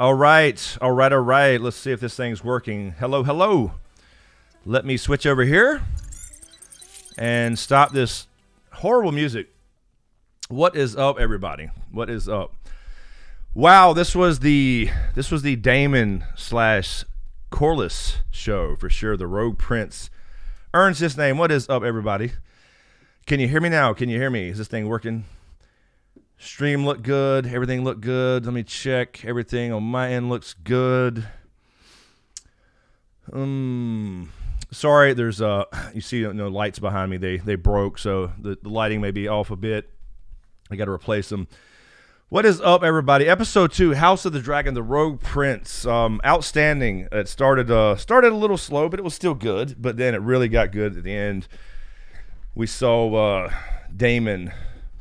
All right. Let's see if this thing's working. Hello. Let me switch over here and stop this horrible music. What is up, everybody? What is up? Wow, this was the Daemon / Corlys show for sure. The Rogue Prince earns his name. What is up, everybody? Can you hear me now? Can you hear me? Is this thing working? Stream looked good. Everything looked good. Let me check. Everything on my end looks good. Sorry, there's you see lights behind me. They broke, so the lighting may be off a bit. I got to replace them. What is up, everybody? Episode 2, House of the Dragon, the Rogue Prince. Outstanding. It started a little slow, but it was still good. But then it really got good at the end. We saw Daemon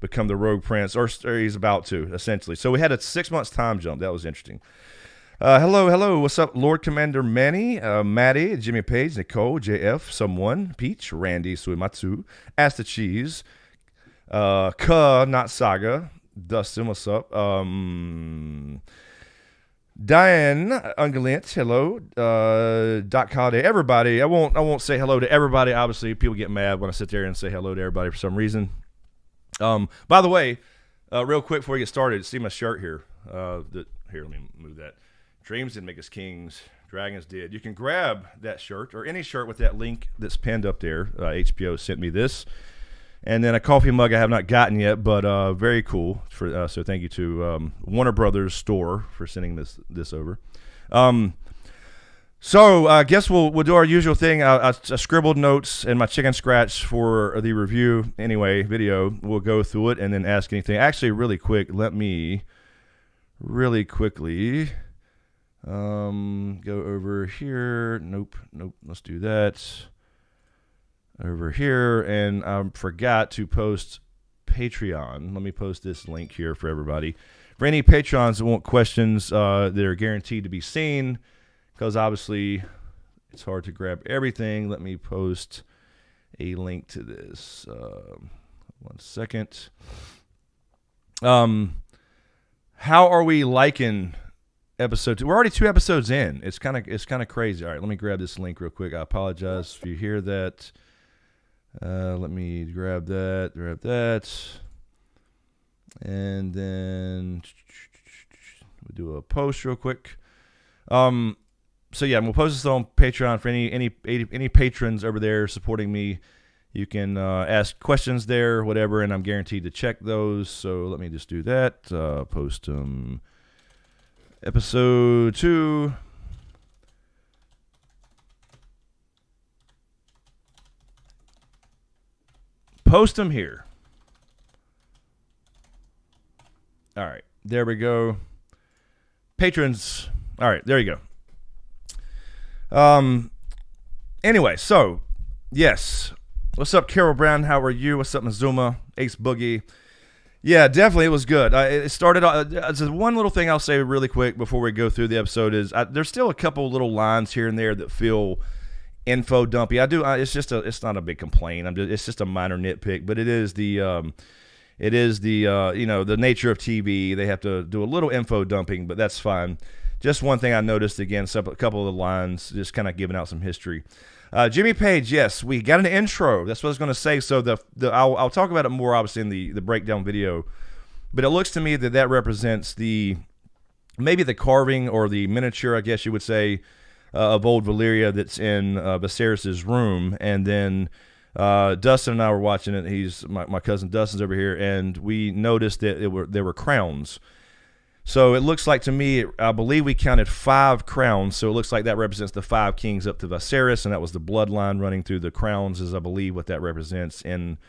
become the Rogue Prince, or he's about to, essentially. So we had a 6 months time jump. That was interesting. Hello. What's up, Lord Commander Manny, Maddie, Jimmy Page, Nicole, JF, Someone, Peach, Randy, Suimatsu, Ask the Cheese, Not Saga, Dustin, what's up? Diane Ungalint, hello. Doc Holiday, everybody. I won't say hello to everybody. Obviously, people get mad when I sit there and say hello to everybody for some reason. By the way, real quick before we get started, see my shirt here. Here, let me move that. Dreams didn't make us kings. Dragons did. You can grab that shirt or any shirt with that link that's pinned up there. HBO sent me this. And then a coffee mug I have not gotten yet, but very cool. So thank you to Warner Brothers store for sending this over. So I guess we'll do our usual thing. I scribbled notes in my chicken scratch for the review video. We'll go through it and then ask anything. Actually, really quick, let me really quickly go over here. Nope. Let's do that. Over here, and I forgot to post Patreon. Let me post this link here for everybody. For any Patrons that want questions that are guaranteed to be seen, because obviously it's hard to grab everything. Let me post a link to this. 1 second. How are we liking episode 2? We're already 2 episodes in. It's kind of crazy. All right, let me grab this link real quick. I apologize if you hear that. Let me grab that, and then we'll do a post real quick. So yeah, we'll post this on Patreon for any patrons over there supporting me. You can ask questions there, whatever, and I'm guaranteed to check those. So let me just do that. Post episode 2. Post them here. All right, there we go. Patrons. All right, there you go. Anyway, so yes. What's up, Carol Brown? How are you? What's up, Mazuma? Ace Boogie. Yeah, definitely, it was good. It started. One little thing I'll say really quick before we go through the episode is there's still a couple little lines here and there that feel info dumpy. It's not a big complaint. It's just a minor nitpick, but it is the the nature of TV. They have to do a little info dumping, but that's fine. Just one thing I noticed again, a couple of the lines, just kind of giving out some history. Jimmy Page, yes, we got an intro. That's what I was going to say. So I'll talk about it more obviously in the breakdown video, but it looks to me that represents maybe the carving or the miniature, I guess you would say, of old Valyria that's in Vasaris' room. And then Dustin and I were watching it. My cousin Dustin's over here, and we noticed that there were crowns. So it looks like to me, I believe we counted 5 crowns. So it looks like that represents the 5 kings up to Vasaris, and that was the bloodline running through the crowns, is I believe what that represents in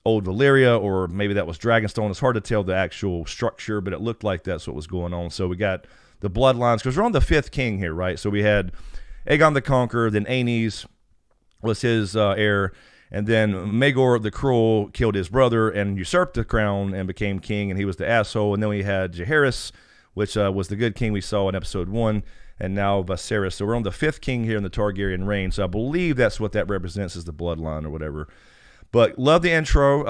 Old Valyria, or maybe that was Dragonstone. It's hard to tell the actual structure, but it looked like that's what was going on. So we got the bloodlines, because we're on the 5th king here, right? So we had Aegon the Conqueror, then Aenys was his heir, and then Maegor the Cruel killed his brother and usurped the crown and became king, and he was the asshole. And then we had Jaehaerys, which was the good king we saw in episode 1, and now Vasaris. So we're on the 5th king here in the Targaryen reign. So I believe that's what that represents, is the bloodline or whatever. But love the intro.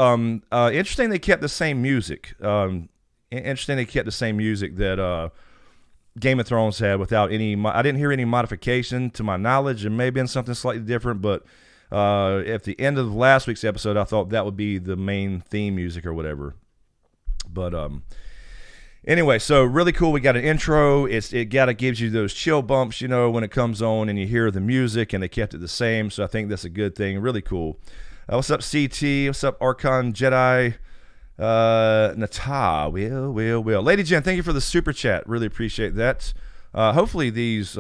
Interesting they kept the same music. Interesting they kept the same music that Game of Thrones had without any... I didn't hear any modification to my knowledge. It may have been something slightly different, but... at the end of last week's episode, I thought that would be the main theme music or whatever. But anyway, so really cool. We got an intro. It gives you those chill bumps, you know, when it comes on and you hear the music, and they kept it the same. So I think that's a good thing. Really cool. What's up, CT? What's up, Archon Jedi? Nata. Will. Lady Jen, thank you for the super chat. Really appreciate that. Hopefully these...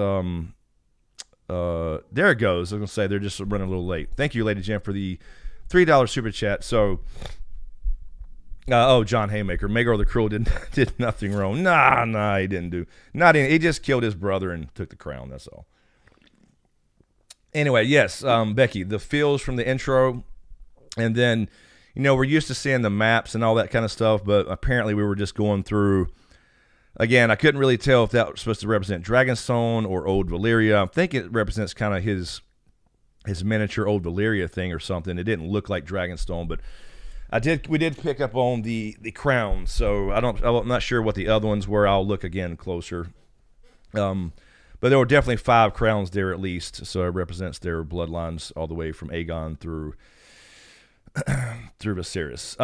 there it goes. I was going to say they're just running a little late. Thank you, Lady Jen, for the $3 super chat. So, John Haymaker. Maegor the Cruel did nothing wrong. Nah, he didn't do. He just killed his brother and took the crown. That's all. Anyway, yes, Becky, the feels from the intro, and then, you know, we're used to seeing the maps and all that kind of stuff, but apparently we were just going through. Again, I couldn't really tell if that was supposed to represent Dragonstone or Old Valyria. I think it represents kind of his miniature Old Valyria thing or something. It didn't look like Dragonstone, but we did pick up on the crowns. So I'm not sure what the other ones were. I'll look again closer. But there were definitely 5 crowns there at least. So it represents their bloodlines all the way from Aegon through Viserys.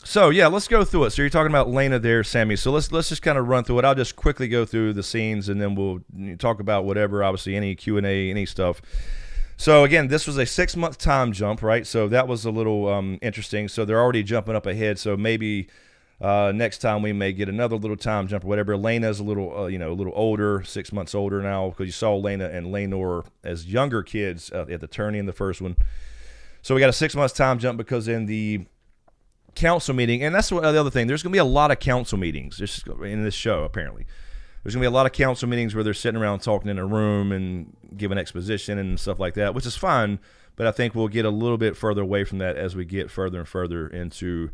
So, yeah, let's go through it. So you're talking about Laena there, Sammy. So let's just kind of run through it. I'll just quickly go through the scenes, and then we'll talk about whatever, obviously, any Q&A, any stuff. So, again, this was a 6-month time jump, right? So that was a little interesting. So they're already jumping up ahead. So maybe next time we may get another little time jump or whatever. Laena's a little, a little older, 6 months older now, because you saw Laena and Laenor as younger kids at the tourney in the first one. So we got a 6 months time jump because in the council meeting, and that's the other thing, there's going to be a lot of council meetings in this show. Apparently there's going to be a lot of council meetings where they're sitting around talking in a room and giving exposition and stuff like that, which is fine, but I think we'll get a little bit further away from that as we get further and further into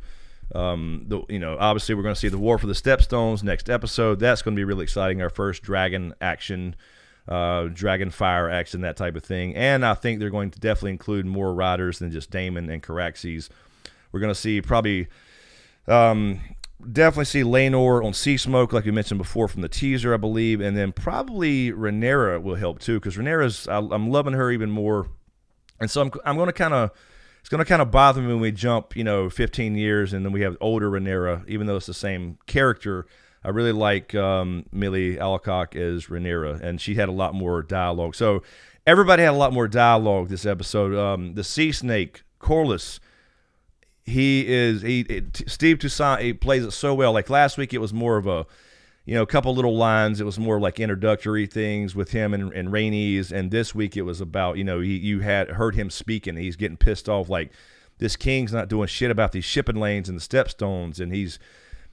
obviously we're going to see the War for the Stepstones next episode. That's going to be really exciting. Our first dragon action, dragon fire action, that type of thing. And I think they're going to definitely include more riders than just Daemon and Caraxes. We're going to see probably, definitely see Laenor on Sea Smoke, like we mentioned before from the teaser, I believe. And then probably Rhaenyra will help too, because Rhaenyra's, I'm loving her even more. And so I'm going to kind of, it's going to kind of bother me when we jump, 15 years and then we have older Rhaenyra, even though it's the same character. I really like Millie Alcock as Rhaenyra, and she had a lot more dialogue. So everybody had a lot more dialogue this episode. The Sea Snake, Corlys, Steve Toussaint, he plays it so well. Like last week, it was more of a, couple little lines. It was more like introductory things with him and Rhaenys. And this week, it was about, you had heard him speaking. He's getting pissed off, like this king's not doing shit about these shipping lanes and the stepstones, and he's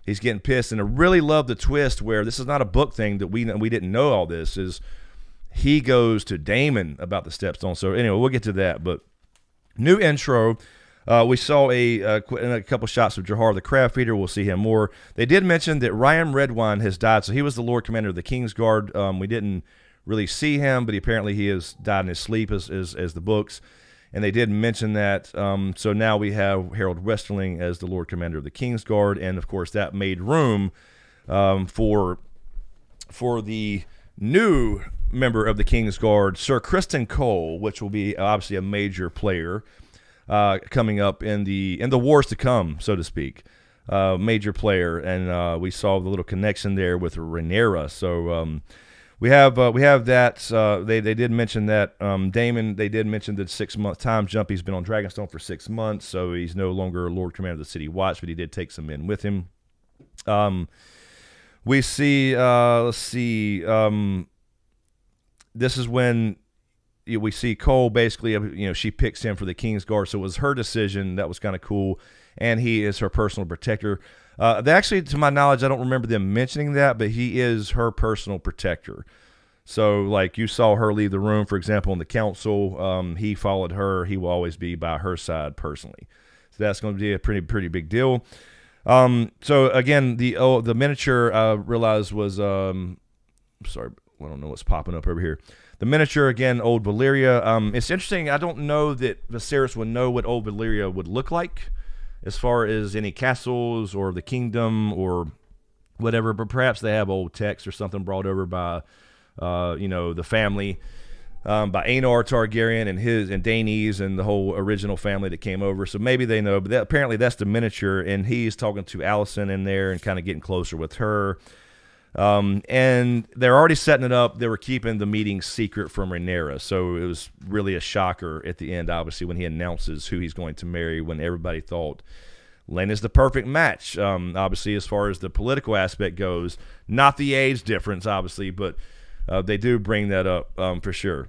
getting pissed. And I really love the twist where this is not a book thing that we didn't know all this, is he goes to Daemon about the stepstones. So anyway, we'll get to that. But new intro. We saw a couple shots of Jahar the Craft Feeder. We'll see him more. They did mention that Ryan Redwine has died. So he was the Lord Commander of the Kingsguard. We didn't really see him, but apparently he has died in his sleep as the books. And they did mention that. So now we have Harold Westerling as the Lord Commander of the Kingsguard. And, of course, that made room for the new member of the Kingsguard, Sir Criston Cole, which will be obviously a major player. Coming up in the wars to come, so to speak, major player, and we saw the little connection there with Rhaenyra. So we have that. They did mention that Daemon. They did mention the 6-month time jump. He's been on Dragonstone for 6 months, so he's no longer Lord Commander of the City Watch, but he did take some men with him. We see, let's see, this is when we see Cole basically, she picks him for the Kingsguard, so it was her decision. That was kind of cool, and he is her personal protector. Actually, to my knowledge, I don't remember them mentioning that, but he is her personal protector. So, like, you saw her leave the room, for example, in the council. He followed her. He will always be by her side personally. So that's going to be a pretty big deal. So again, the miniature I realized was sorry, I don't know what's popping up over here. The miniature again, old Valyria. It's interesting. I don't know that Viserys would know what old Valyria would look like, as far as any castles or the kingdom or whatever. But perhaps they have old text or something brought over by, the family. By Aegon Targaryen and Daenerys and the whole original family that came over. So maybe they know, but apparently that's the miniature, and he's talking to Alison in there and kind of getting closer with her. And they're already setting it up. They were keeping the meeting secret from Rhaenyra, so it was really a shocker at the end, obviously, when he announces who he's going to marry, when everybody thought Laena's the perfect match. Obviously, as far as the political aspect goes, not the age difference, obviously, but they do bring that up for sure.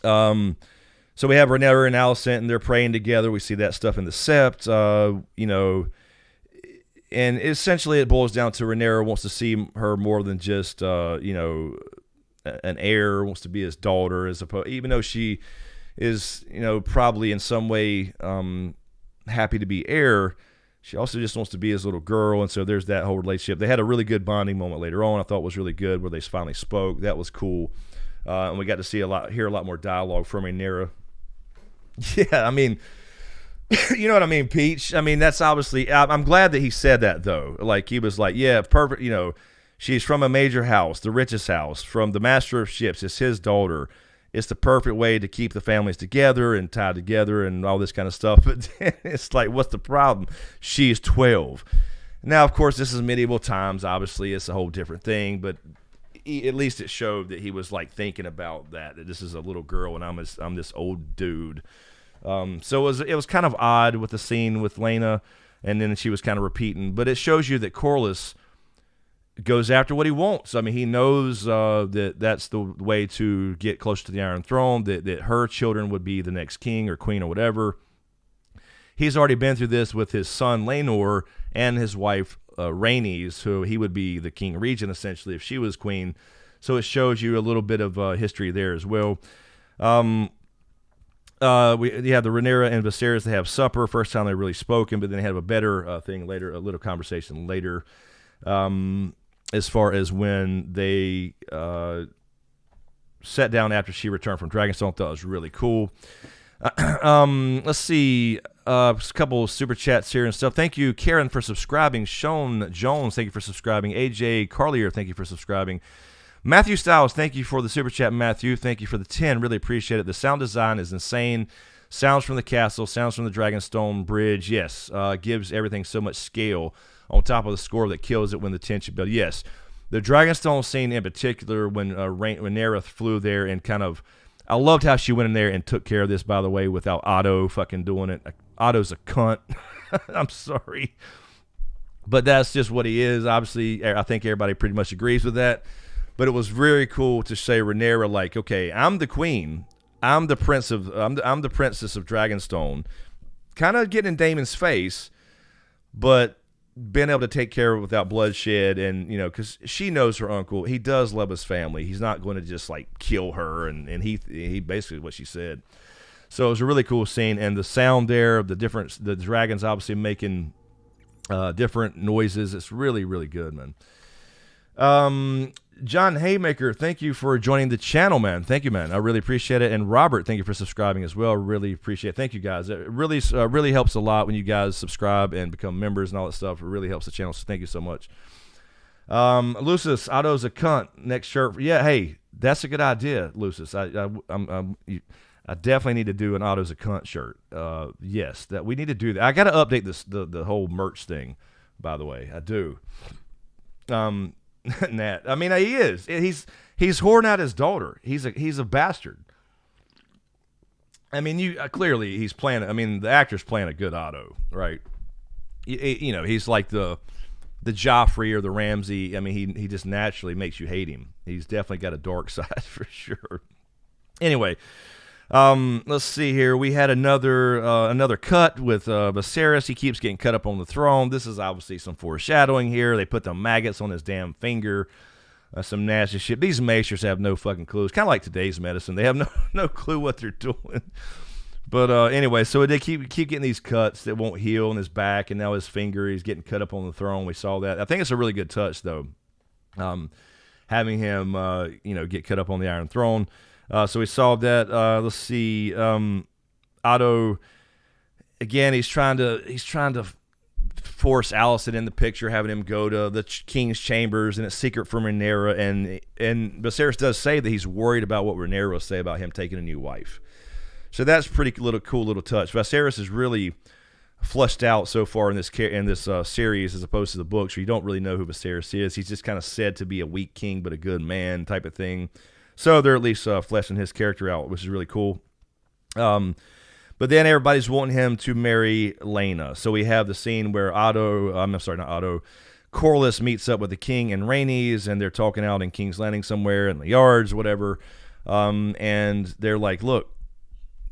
So we have Rhaenyra and Alicent, and they're praying together. We see that stuff in the Sept, and essentially it boils down to Rhaenyra wants to see her more than just, an heir, wants to be his daughter, as opposed, even though she is, probably in some way happy to be heir. She also just wants to be his little girl, and so there's that whole relationship. They had a really good bonding moment later on. I thought was really good, where they finally spoke. That was cool, and we got to hear a lot more dialogue from Rhaenyra. Yeah, I mean, you know what I mean, Peach. I mean, that's obviously. I'm glad that he said that though. Like he was like, yeah, perfect. She's from a major house, the richest house, from the master of ships. It's his daughter. It's the perfect way to keep the families together and tied together and all this kind of stuff. But it's like, what's the problem? She's 12. Now, of course, this is medieval times. Obviously, it's a whole different thing. But at least it showed that he was like thinking about that this is a little girl and I'm this old dude. So it was kind of odd with the scene with Laena, and then she was kind of repeating. But it shows you that Corlys goes after what he wants. I mean, he knows that that's the way to get closer to the Iron Throne, that her children would be the next king or queen or whatever. He's already been through this with his son Laenor and his wife Rhaenys, who he would be the king regent essentially if she was queen. So it shows you a little bit of history there as well. We have the Rhaenyra and Viserys. They have supper. First time they really spoken, but then they have a better thing later, a little conversation later. As far as when they sat down after she returned from Dragonstone, thought it was really cool. Let's see, a couple of super chats here and stuff. Thank you, Karen, for subscribing. Sean Jones, thank you for subscribing. AJ Carlier, thank you for subscribing. Matthew Styles, thank you for the super chat, Matthew. Thank you for the 10. Really appreciate it. The sound design is insane. Sounds from the castle, sounds from the Dragonstone Bridge. Yes, gives everything so much scale on top of the score that kills it when the tension builds. Yes, the Dragonstone scene in particular, when Rhaenyra flew there and kind of, I loved how she went in there and took care of this, by the way, without Otto fucking doing it. Otto's a cunt. I'm sorry. But that's just what he is. Obviously, I think everybody pretty much agrees with that. But it was very cool to say Rhaenyra, like, okay, I'm the queen. I'm the princess of Dragonstone. Kind of getting in Daemon's face, but being able to take care of it without bloodshed, and because she knows her uncle, he does love his family. He's not going to just like kill her, and he basically what she said. So it was a really cool scene, and the sound there, the dragons obviously making different noises. It's really, really good, man. John Haymaker, thank you for joining the channel, man. Thank you, man. I really appreciate it. And Robert, thank you for subscribing as well. Really appreciate it. Thank you, guys. It really helps a lot when you guys subscribe and become members and all that stuff. It really helps the channel, so thank you so much. Lucis, Otto's a cunt. Next shirt. Yeah, hey, that's a good idea, Lucis. I definitely need to do an Otto's a cunt shirt. Yes, that we need to do that. I got to update the whole merch thing, by the way. I do. Nat. I mean, he is. He's whoring out his daughter. He's a bastard. I mean, clearly he's playing. I mean, the actor's playing a good Otto, right? He's like the the Joffrey or the Ramsay. I mean, he just naturally makes you hate him. He's definitely got a dark side for sure. Anyway, let's see here. We had another cut with Vasaris. He keeps getting cut up on the throne. This is obviously some foreshadowing here. They put the maggots on his damn finger. Some nasty shit. These maesters have no fucking clue. It's kind of like today's medicine. They have no clue what they're doing. But anyway, so they keep getting these cuts that won't heal in his back, and now his finger, he's getting cut up on the throne. We saw that. I think it's a really good touch, though, having him, get cut up on the Iron Throne. So we saw that. Let's see, Otto. Again, he's trying to force Alison in the picture, having him go to the king's chambers, and it's secret from Rhaenyra. And Viserys does say that he's worried about what Rhaenyra will say about him taking a new wife. So that's pretty cool little touch. Viserys is really flushed out so far in this series, as opposed to the books, where you don't really know who Viserys is. He's just kind of said to be a weak king but a good man type of thing. So they're at least fleshing his character out, which is really cool. But then everybody's wanting him to marry Laena. So we have the scene where Corlys meets up with the king and Rhaenys, and they're talking out in King's Landing somewhere in the yards, whatever. And they're like, look,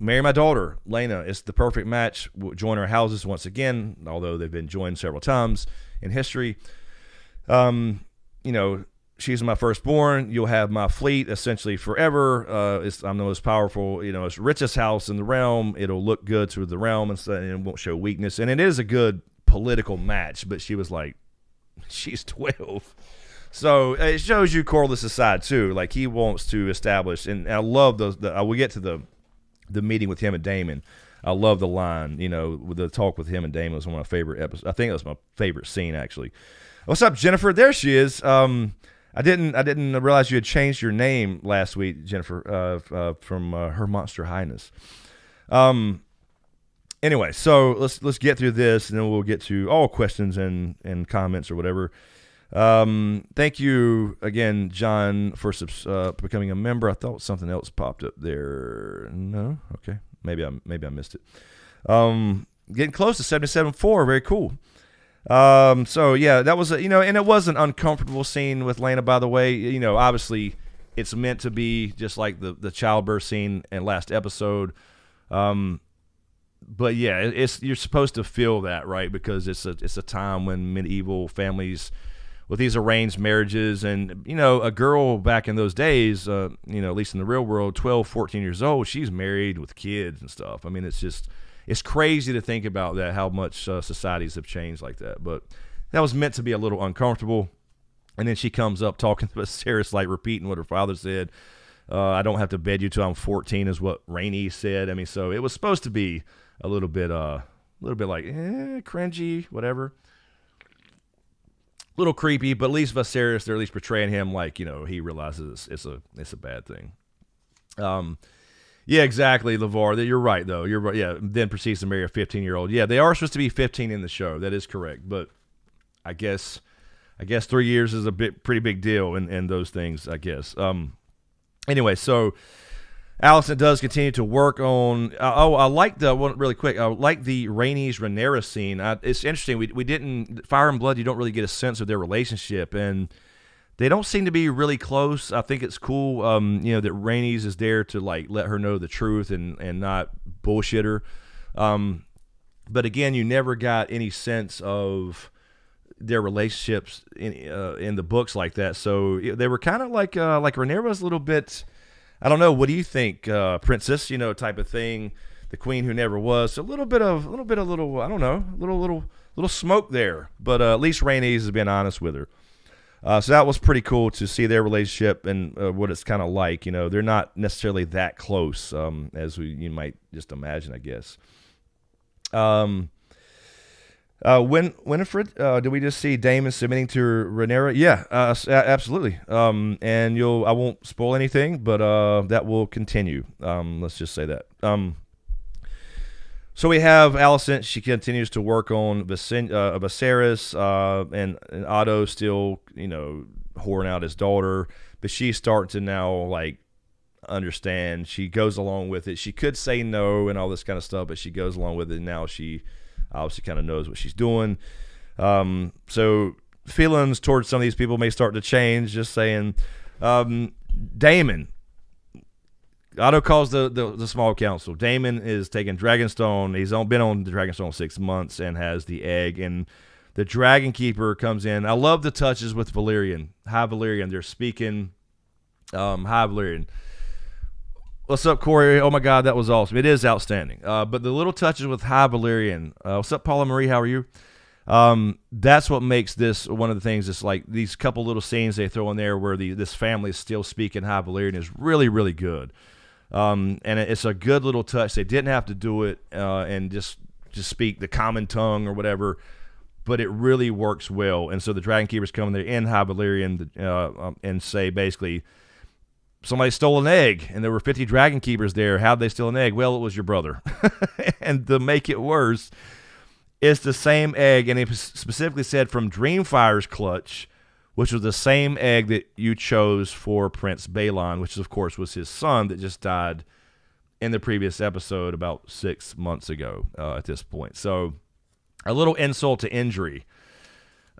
marry my daughter, Laena. It's the perfect match. We'll join our houses once again, although they've been joined several times in history. She's my firstborn. You'll have my fleet essentially forever. I'm the most powerful, it's richest house in the realm. It'll look good to the realm and it won't show weakness. And it is a good political match, but she was like, she's 12. So it shows you Corlys' side too. Like, he wants to establish, and I love those. We'll get to the meeting with him and Daemon. I love the line, with the talk with him and Daemon was one of my favorite episodes. I think it was my favorite scene, actually. What's up, Jennifer? There she is. I didn't realize you had changed your name last week, Jennifer, from Her Monster Highness. Anyway, so let's get through this, and then we'll get to all questions and comments or whatever. Thank you again, John, for becoming a member. I thought something else popped up there. No, okay, maybe I missed it. Getting close to 77.4. Very cool. So yeah, that was and it was an uncomfortable scene with Laena, by the way. Obviously it's meant to be just like the childbirth scene in last episode. But yeah, you're supposed to feel that, right? Because it's a time when medieval families with these arranged marriages, and a girl back in those days, at least in the real world, 12, 14 years old, she's married with kids and stuff. I mean, it's crazy to think about that, how much societies have changed like that. But that was meant to be a little uncomfortable. And then she comes up talking to Viserys, like repeating what her father said. I don't have to bed you till I'm 14 is what Rhaenys said. I mean, so it was supposed to be a little bit like cringy, whatever. A little creepy, but at least Viserys, they're at least portraying him like, he realizes it's a bad thing. Yeah, exactly, LeVar. You're right, though. You're right. Yeah, then proceeds to marry a 15-year-old. Yeah, they are supposed to be 15 in the show. That is correct. But I guess 3 years is a pretty big deal in those things, I guess. Anyway, so Alison does continue to work on. I like really quick. I like the Rhaenys-Rhaenyra scene. It's interesting. We didn't Fire and Blood. You don't really get a sense of their relationship, and they don't seem to be really close. I think it's cool, that Rhaenys is there to let her know the truth and not bullshit her. But again, you never got any sense of their relationships in the books like that. So they were kind of like Rhaenyra was a little bit. I don't know. What do you think, princess? Type of thing. The queen who never was. So a little bit of I don't know, little smoke there. But at least Rhaenys has been honest with her. So that was pretty cool to see their relationship and what it's kind of like. They're not necessarily that close as you might just imagine, I guess. Winifred, did we just see Daemon submitting to Rhaenyra? Yeah, absolutely. And I won't spoil anything, but that will continue. Let's just say that. So we have Alicent. She continues to work on Vasaris, and Otto still, whoring out his daughter. But she's starting to now, understand. She goes along with it. She could say no and all this kind of stuff, but she goes along with it. Now she obviously kind of knows what she's doing. So feelings towards some of these people may start to change. Just saying. Daemon. Otto calls the small council. Daemon is taking Dragonstone. He's been on the Dragonstone 6 months and has the egg. And the Dragon Keeper comes in. I love the touches with Valyrian. High Valyrian. They're speaking High Valyrian. What's up, Corey? Oh, my God, that was awesome. It is outstanding. But the little touches with High Valyrian. What's up, Paula Marie? How are you? That's what makes this one of the things. It's like these couple little scenes they throw in there where this family is still speaking High Valyrian is really, really good. And it's a good little touch. They didn't have to do it and just speak the common tongue or whatever, but it really works well. And so the Dragon Keepers come in there in High Valyrian and say basically, somebody stole an egg, and there were 50 Dragon Keepers there. How'd they steal an egg? Well, it was your brother. And to make it worse, it's the same egg, and it specifically said from Dreamfire's clutch, which was the same egg that you chose for Prince Balon, which, of course, was his son that just died in the previous episode about 6 months ago at this point. So a little insult to injury.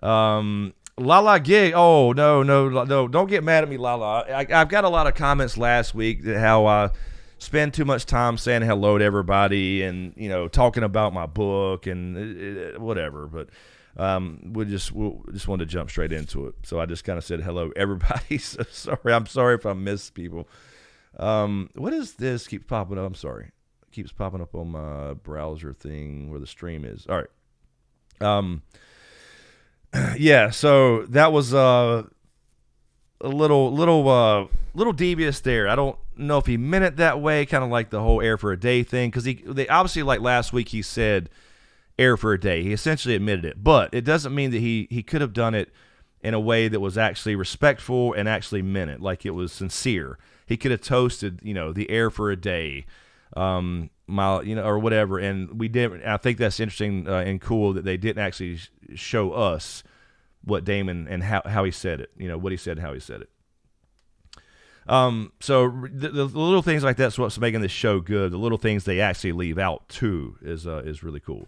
Lala Gig. Oh, no. Don't get mad at me, Lala. I've got a lot of comments last week that how I spend too much time saying hello to everybody and, talking about my book and whatever. But we just wanted to jump straight into it. So I just kind of said hello, everybody. So sorry. I'm sorry if I missed people. What is this? Keeps popping up. I'm sorry. It keeps popping up on my browser thing where the stream is. All right. Yeah, so that was a little devious there. I don't know if he meant it that way, kind of like the whole air for a day thing, because they obviously, like last week, he said air for a day. He essentially admitted it, but it doesn't mean that he could have done it in a way that was actually respectful and actually meant it, like it was sincere. He could have toasted, the air for a day, or whatever, and we didn't. I think that's interesting and cool that they didn't actually show us what Daemon and how he said it, what he said and how he said it. So the little things like that's what's making this show good. The little things they actually leave out too is really cool.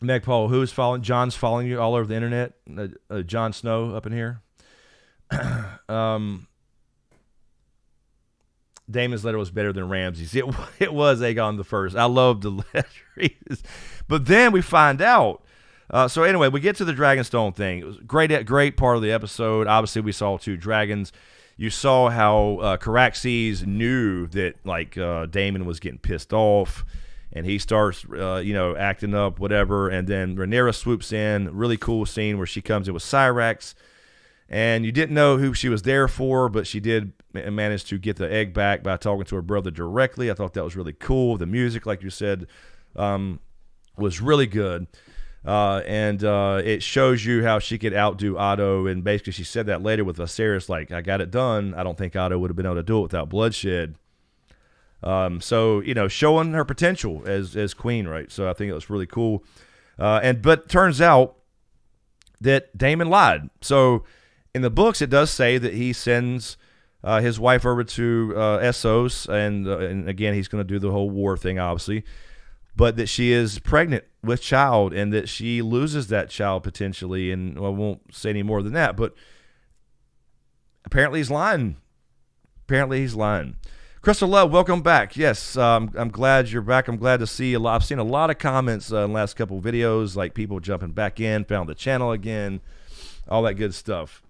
Meg Paul, who's following? John's following you all over the internet. Jon Snow up in here. Damon's letter was better than Ramsay's. It was Aegon the First. I loved the letter. But then we find out. So anyway, we get to the Dragonstone thing. It was great part of the episode. Obviously, we saw 2 dragons. You saw how Caraxes knew that Daemon was getting pissed off, and he starts acting up, whatever. And then Rhaenyra swoops in. Really cool scene where she comes in with Syrax. And you didn't know who she was there for, but she did manage to get the egg back by talking to her brother directly. I thought that was really cool. The music, like you said, was really good. And it shows you how she could outdo Otto. And basically she said that later with Vasaris, like, I got it done. I don't think Otto would have been able to do it without bloodshed. So, showing her potential as queen, right? So I think it was really cool. But turns out that Daemon lied. So in the books, it does say that he sends his wife over to Essos, and again, he's going to do the whole war thing, obviously, but that she is pregnant with child, and that she loses that child potentially, and I won't say any more than that, but apparently he's lying. Crystal Love, welcome back. Yes, I'm glad you're back. I'm glad to see a lot. I've seen a lot of comments in the last couple of videos, like people jumping back in, found the channel again, all that good stuff.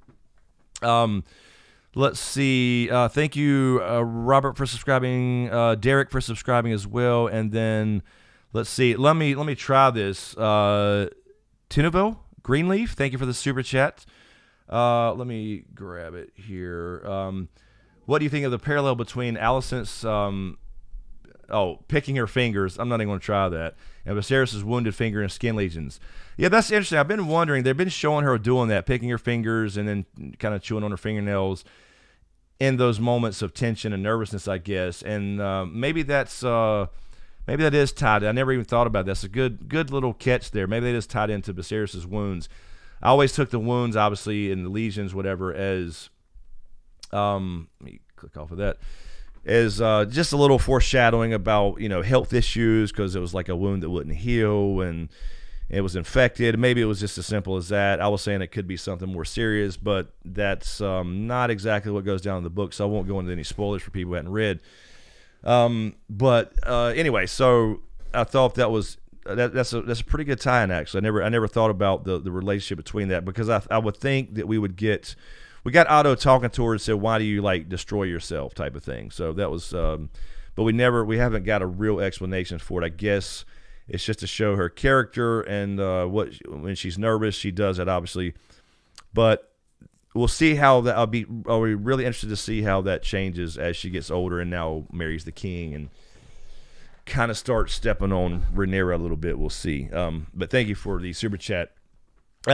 Let's see. Thank you, Robert, for subscribing. Derek for subscribing as well. And then let's see. Let me try this. Tinoville Greenleaf, thank you for the super chat. Let me grab it here. What do you think of the parallel between Alicent's picking her fingers? I'm not even going to try that. And Viserys' wounded finger and skin lesions. Yeah, that's interesting. I've been wondering. They've been showing her doing that, picking her fingers and then kind of chewing on her fingernails in those moments of tension and nervousness, I guess. And maybe that is tied. I never even thought about that. That's a good little catch there. Maybe that is tied into Viserys' wounds. I always took the wounds, obviously, and the lesions, whatever, as let me click off of that. Is just a little foreshadowing about health issues, because it was like a wound that wouldn't heal, and it was infected. Maybe it was just as simple as that. I was saying it could be something more serious, but that's not exactly what goes down in the book, so I won't go into any spoilers for people who hadn't read. But anyway, so I thought that's a pretty good tie-in, actually. I never thought about the relationship between that, because I would think that we got Otto talking to her and said, why do you like destroy yourself type of thing. So that was but we haven't got a real explanation for it. I guess it's just to show her character and when she's nervous, she does that, obviously. But we'll see how that. I'll be really interested to see how that changes as she gets older and now marries the king and kind of starts stepping on Rhaenyra a little bit. We'll see. But thank you for the super chat,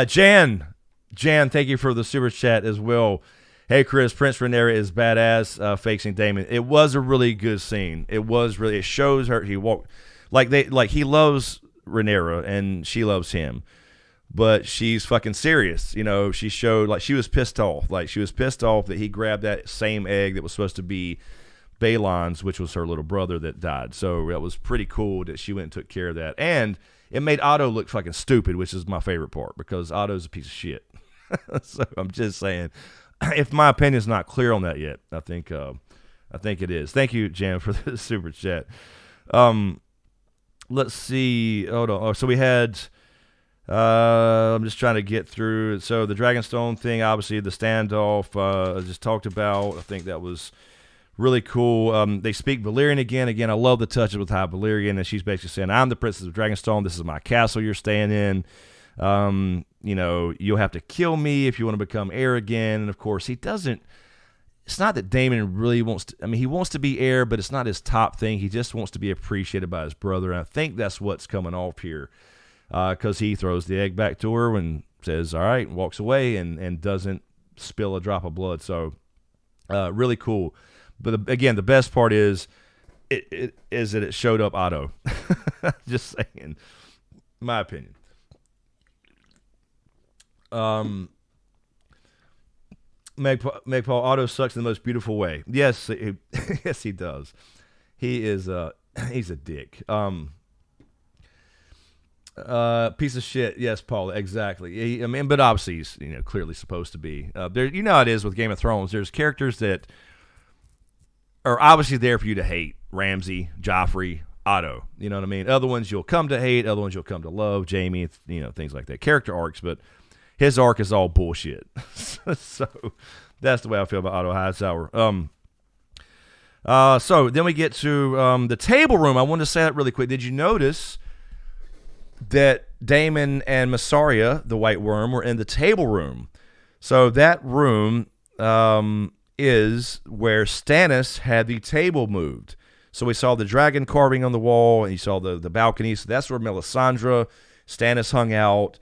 Jan. Thank you for the super chat as well. Hey Chris, Prince Rhaenyra is badass, facing Daemon. It was a really good scene. It shows her. He walked he loves Rhaenyra and she loves him, but she's fucking serious. You know, she showed she was pissed off. She was pissed off that he grabbed that same egg that was supposed to be Balon's, which was her little brother that died. So that was pretty cool that she went and took care of that. And it made Otto look fucking stupid, which is my favorite part, because Otto's a piece of shit. So I'm just saying, if my opinion's not clear on that yet, I think it is. Thank you, Jan, for the super chat. Let's see. Hold on. So we had. I'm just trying to get through. So the Dragonstone thing, obviously the standoff, I just talked about. I think that was really cool. They speak Valyrian again. Again, I love the touches with High Valyrian, and she's basically saying, "I'm the princess of Dragonstone. This is my castle you're staying in. You'll have to kill me if you want to become heir again." And of course, he doesn't. It's not that Daemon really wants to. I mean, he wants to be heir, but it's not his top thing. He just wants to be appreciated by his brother, and I think that's what's coming off here. Because he throws the egg back to her and says, all right, and walks away and doesn't spill a drop of blood. So really cool. But again, the best part is that it showed up Otto. Just saying. My opinion. Megpaul, Otto sucks in the most beautiful way. Yes, yes, he does. He is he's a dick. Piece of shit. Yes, Paul. Exactly. But obviously he's clearly supposed to be. There, how it is with Game of Thrones. There's characters that are obviously there for you to hate. Ramsay, Joffrey, Otto. You know what I mean? Other ones you'll come to hate. Other ones you'll come to love. Jaime. Things like that. Character arcs, but his arc is all bullshit. So that's the way I feel about Otto Hightower. So then we get to the table room. I wanted to say that really quick. Did you notice that Daemon and Melisandre, the White Worm, were in the table room? So that room is where Stannis had the table moved. So we saw the dragon carving on the wall, and you saw the balcony. So that's where Melisandre, Stannis hung out,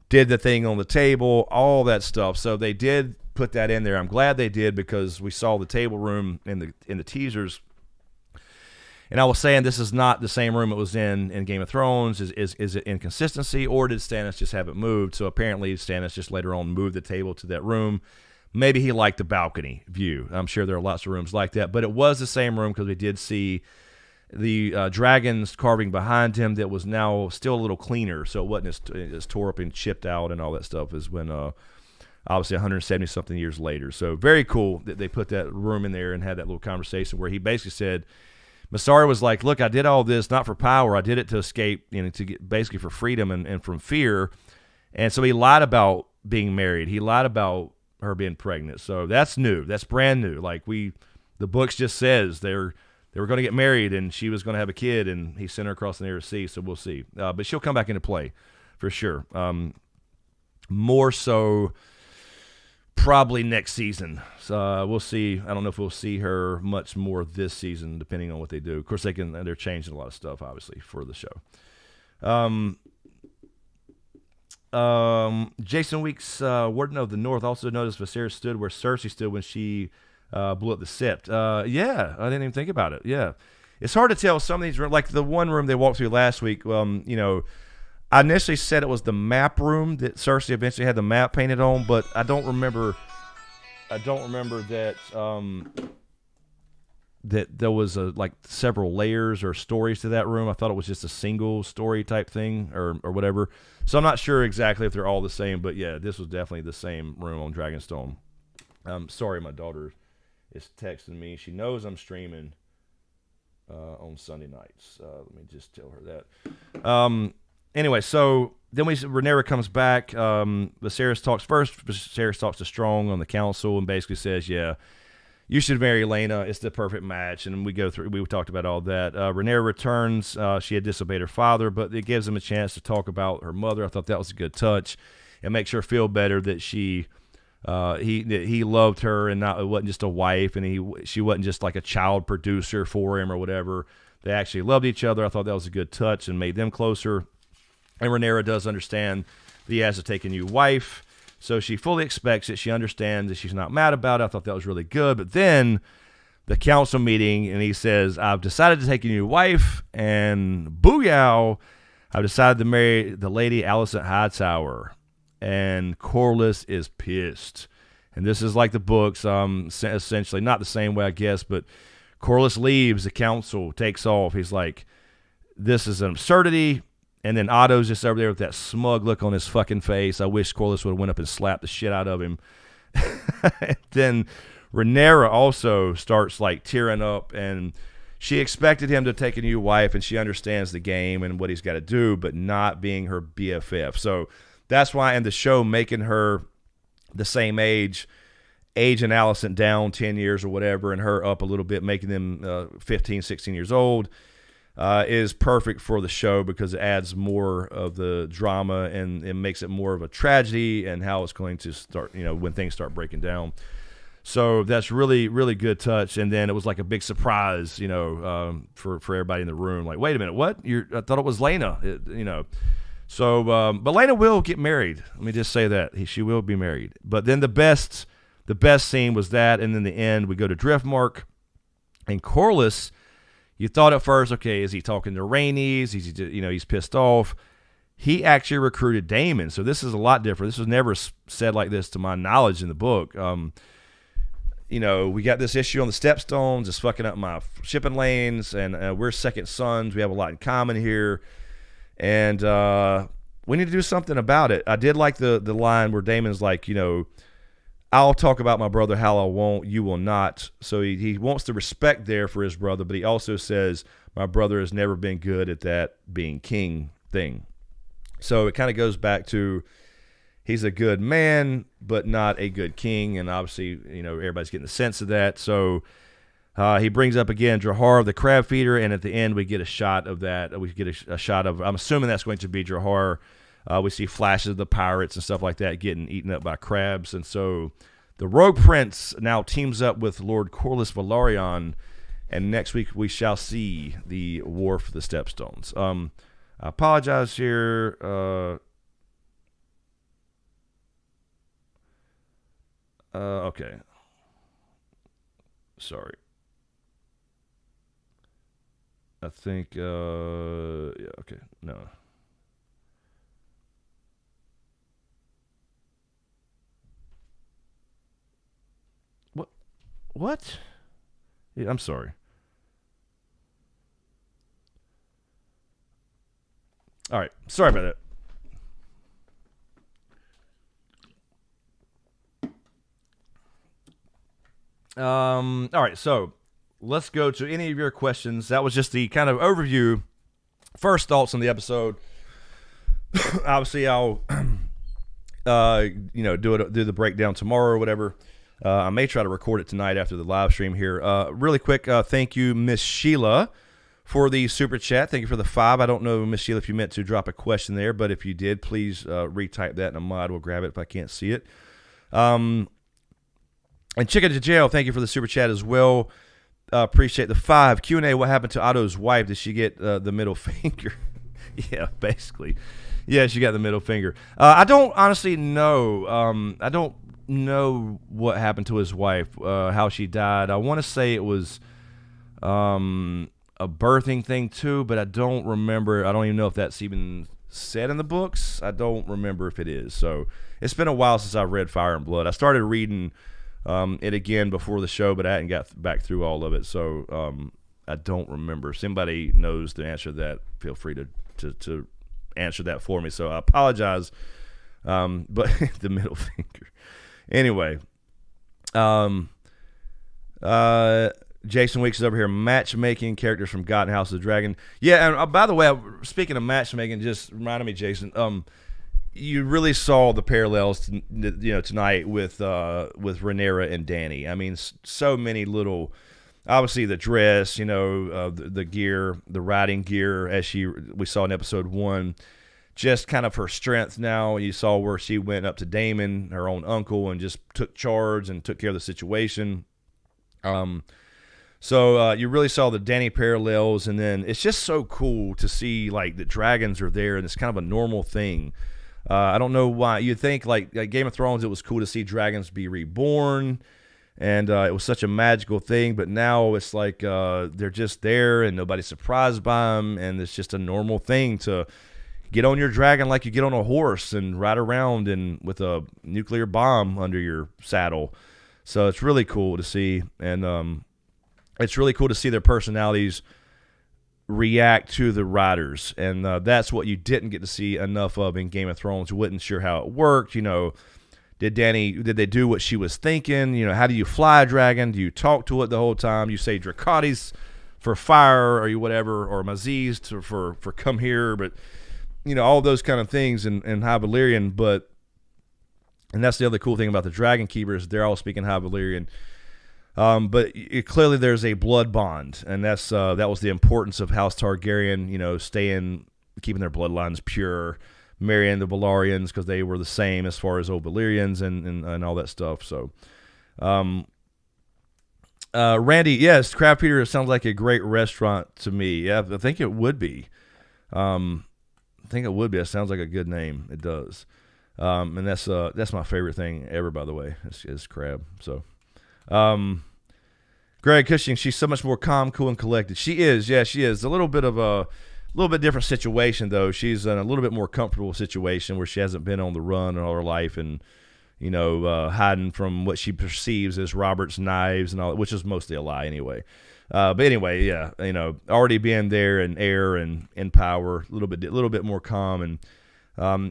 did the thing on the table, all that stuff. So they did put that in there. I'm glad they did, because we saw the table room in the teasers. And I was saying this is not the same room it was in Game of Thrones. Is it inconsistency, or did Stannis just have it moved? So apparently Stannis just later on moved the table to that room. Maybe he liked the balcony view. I'm sure there are lots of rooms like that. But it was the same room, because we did see the dragons carving behind him that was now still a little cleaner. So it wasn't as tore up and chipped out and all that stuff as when obviously 170-something years later. So very cool that they put that room in there and had that little conversation where he basically said, Melisandre was like, look, I did all this not for power. I did it to escape, to get basically for freedom and from fear. And so he lied about being married. He lied about her being pregnant. So that's new. That's brand new. The books just says they were going to get married and she was going to have a kid, and he sent her across the near sea. So we'll see. But she'll come back into play for sure. More so probably next season. So we'll see. I don't know if we'll see her much more this season, depending on what they do. Of course, they're changing a lot of stuff, obviously, for the show. Jason Weeks, Warden of the North, also noticed Vasaris stood where Cersei stood when she blew up the sept. Yeah, I didn't even think about it. Yeah, it's hard to tell. Some of these, like the one room they walked through last week. I initially said it was the map room that Cersei eventually had the map painted on, but I don't remember that that there was like several layers or stories to that room. I thought it was just a single story type thing or whatever. So I'm not sure exactly if they're all the same, but yeah, this was definitely the same room on Dragonstone. Sorry, my daughter is texting me. She knows I'm streaming on Sunday nights. Let me just tell her that. Anyway, so then Rhaenyra comes back. Viserys talks first. Viserys talks to Strong on the council and basically says, yeah, you should marry Laena. It's the perfect match. And we talked about all that. Rhaenyra returns. She had disobeyed her father, but it gives him a chance to talk about her mother. I thought that was a good touch. It makes her feel better that he loved her and it wasn't just a wife, and she wasn't just like a child producer for him or whatever. They actually loved each other. I thought that was a good touch and made them closer. And Rhaenyra does understand that he has to take a new wife, so she fully expects it. She understands that she's not mad about it. I thought that was really good. But then the council meeting, and he says, I've decided to take a new wife, and booyah, I've decided to marry the Lady Alicent Hightower. And Corlys is pissed. And this is like the books, essentially, not the same way, I guess, but Corlys leaves, the council takes off. He's like, this is an absurdity. And then Otto's just over there with that smug look on his fucking face. I wish Corlys would have went up and slapped the shit out of him. Then Rhaenyra also starts like tearing up, and she expected him to take a new wife, and she understands the game and what he's got to do, but not being her BFF. So that's why in the show, making her the same age and Alicent down 10 years or whatever, and her up a little bit, making them 15, 16 years old, is perfect for the show because it adds more of the drama and it makes it more of a tragedy and how it's going to start, when things start breaking down. So that's really, really good touch. And then it was like a big surprise, for everybody in the room. Like, wait a minute, what? I thought it was Laena, So, but Laena will get married. Let me just say that. She will be married. But then the best scene was that, and then the end, we go to Driftmark, and Corlys, you thought at first, okay, is he talking to Rhaenys? He's pissed off. He actually recruited Daemon, so this is a lot different. This was never said like this to my knowledge in the book. We got this issue on the Stepstones. It's fucking up my shipping lanes, and we're second sons. We have a lot in common here, and we need to do something about it. I did like the line where Daemon's like, I'll talk about my brother how I won't, you will not. So he wants the respect there for his brother, but he also says, my brother has never been good at that being king thing. So it kind of goes back to he's a good man, but not a good king. And obviously, everybody's getting the sense of that. So he brings up again Drahar, the crab feeder, and at the end we get a shot of that. We get a shot of, I'm assuming that's going to be Drahar. We see flashes of the pirates and stuff like that getting eaten up by crabs. And so the Rogue Prince now teams up with Lord Corlys Velaryon, and next week we shall see the War for the Stepstones. I apologize here. Okay. Sorry. I think, yeah, okay, no. What? Yeah, I'm sorry. All right. Sorry about that. All right. So let's go to any of your questions. That was just the kind of overview. First thoughts on the episode. Obviously, I'll, do the breakdown tomorrow or whatever. I may try to record it tonight after the live stream here. Really quick, thank you, Miss Sheila, for the super chat. Thank you for the 5. I don't know, Miss Sheila, if you meant to drop a question there, but if you did, please retype that and a mod will grab it if I can't see it. And Chicken to Jail, thank you for the super chat as well. Appreciate the 5. Q&A, what happened to Otto's wife? Did she get the middle finger? Yeah, basically. Yeah, she got the middle finger. I don't honestly know. I don't know what happened to his wife, how she died. I want to say it was a birthing thing too, but I don't remember. I don't even know if that's even said in the books. I don't remember if it is. So it's been a while since I read Fire and Blood. I started reading it again before the show, but I hadn't got back through all of it, so I don't remember. If somebody knows the answer to that, feel free to answer that for me. So I apologize, but the middle finger. Anyway, Jason Weeks is over here. Matchmaking characters from God and House of the Dragon. Yeah, and by the way, speaking of matchmaking, just reminded me, Jason. You really saw the parallels, tonight with Rhaenyra and Dany. I mean, so many little. Obviously, the dress, the gear, the riding gear, as we saw in episode 1. Just kind of her strength now. You saw where she went up to Daemon, her own uncle, and just took charge and took care of the situation. So you really saw the Dany parallels, and then it's just so cool to see like the dragons are there, and it's kind of a normal thing. I don't know why. You'd think like Game of Thrones, it was cool to see dragons be reborn, and it was such a magical thing. But now it's like they're just there, and nobody's surprised by them, and it's just a normal thing to get on your dragon like you get on a horse and ride around and with a nuclear bomb under your saddle. So it's really cool to see, and it's really cool to see their personalities react to the riders, and that's what you didn't get to see enough of in Game of Thrones. You wasn't sure how it worked. Did they do what she was thinking? How do you fly a dragon? Do you talk to it the whole time? You say Dracarys for fire, or you whatever, or Maziz for come here, but all those kind of things in High Valyrian. And that's the other cool thing about the Dragon Keepers. They're all speaking High Valyrian. But clearly there's a blood bond, and that was the importance of House Targaryen, keeping their bloodlines pure, marrying the Valyrians because they were the same as far as old Valyrians and all that stuff. So, Randy, yes, Craft Eater sounds like a great restaurant to me. Yeah, I think it would be. It sounds like a good name. It does. And that's my favorite thing ever, by the way, is crab. So, Greg Cushing, she's so much more calm, cool, and collected. She is, yeah, she is. A little bit different situation though. She's in a little bit more comfortable situation where she hasn't been on the run all her life, and hiding from what she perceives as Robert's knives and all, which is mostly a lie anyway. But anyway, yeah, already being there in air and in power, a little bit more calm, and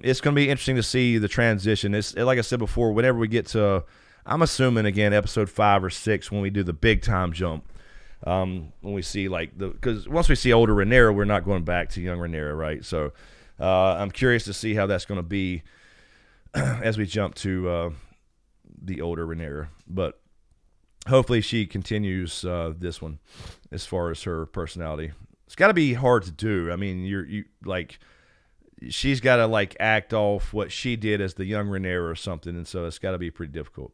it's going to be interesting to see the transition. It's like I said before, whenever we get to, I'm assuming again episode 5 or 6 when we do the big time jump, when we see because once we see older Rhaenyra, we're not going back to young Rhaenyra, right? So I'm curious to see how that's going to be as we jump to the older Rhaenyra, but. Hopefully she continues this one as far as her personality. It's got to be hard to do. I mean, she's got to act off what she did as the young Rhaenyra or something, and so it's got to be pretty difficult.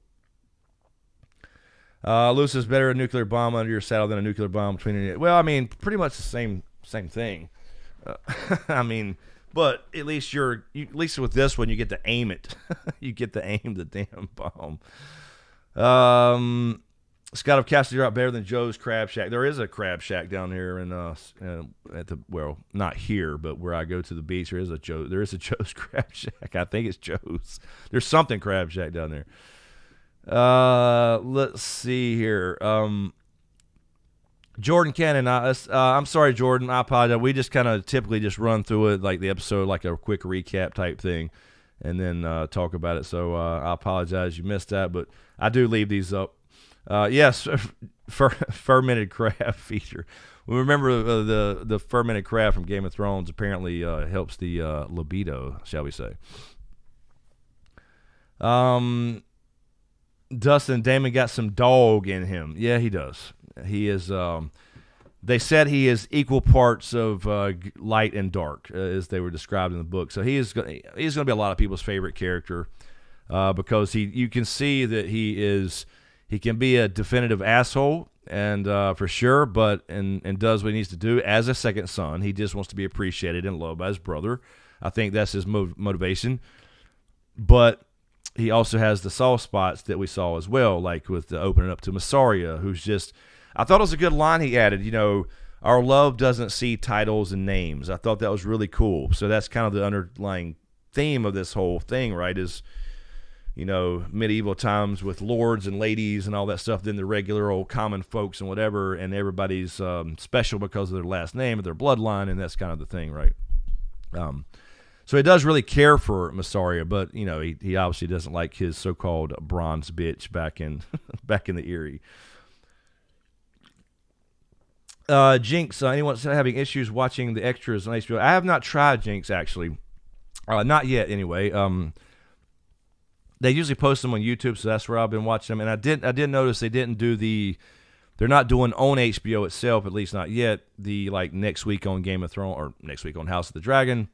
Lewis is better a nuclear bomb under your saddle than a nuclear bomb between your. Well, I mean, pretty much the same thing. I mean, but at least at least with this one, you get to aim it. You get to aim the damn bomb. Scott of Castle Drop better than Joe's Crab Shack. There is a Crab Shack down here not here, but where I go to the beach. There is a Joe's Crab Shack. I think it's Joe's. There's something Crab Shack down there. Let's see here. Jordan Cannon. I'm sorry, Jordan. I apologize. We just kind of typically just run through it like the episode, like a quick recap type thing, and then talk about it. So I apologize you missed that, but I do leave these up. Yes, fermented crab feature. We remember the fermented crab from Game of Thrones apparently helps the libido, shall we say. Dustin, Damon got some dog in him. Yeah, he does. He is. They said he is equal parts of light and dark, as they were described in the book. So he's going to be a lot of people's favorite character because you can see that he can be a definitive asshole, and for sure, but and does what he needs to do as a second son. He just wants to be appreciated and loved by his brother. I think that's his motivation. But he also has the soft spots that we saw as well, like with the opening up to Melisandre, who's just. I thought it was a good line he added. Our love doesn't see titles and names. I thought that was really cool. So that's kind of the underlying theme of this whole thing, right? Is medieval times with lords and ladies and all that stuff than the regular old common folks and whatever, and everybody's special because of their last name or their bloodline, and that's kind of the thing, right? So he does really care for Mysaria, but he obviously doesn't like his so-called bronze bitch back in the Eyrie. Jinx, anyone having issues watching the extras on HBO? I have not tried Jinx, actually. Not yet, anyway. They usually post them on YouTube, so that's where I've been watching them. And I did notice they didn't do they're not doing on HBO itself, at least not yet, the next week on Game of Thrones or next week on House of the Dragon,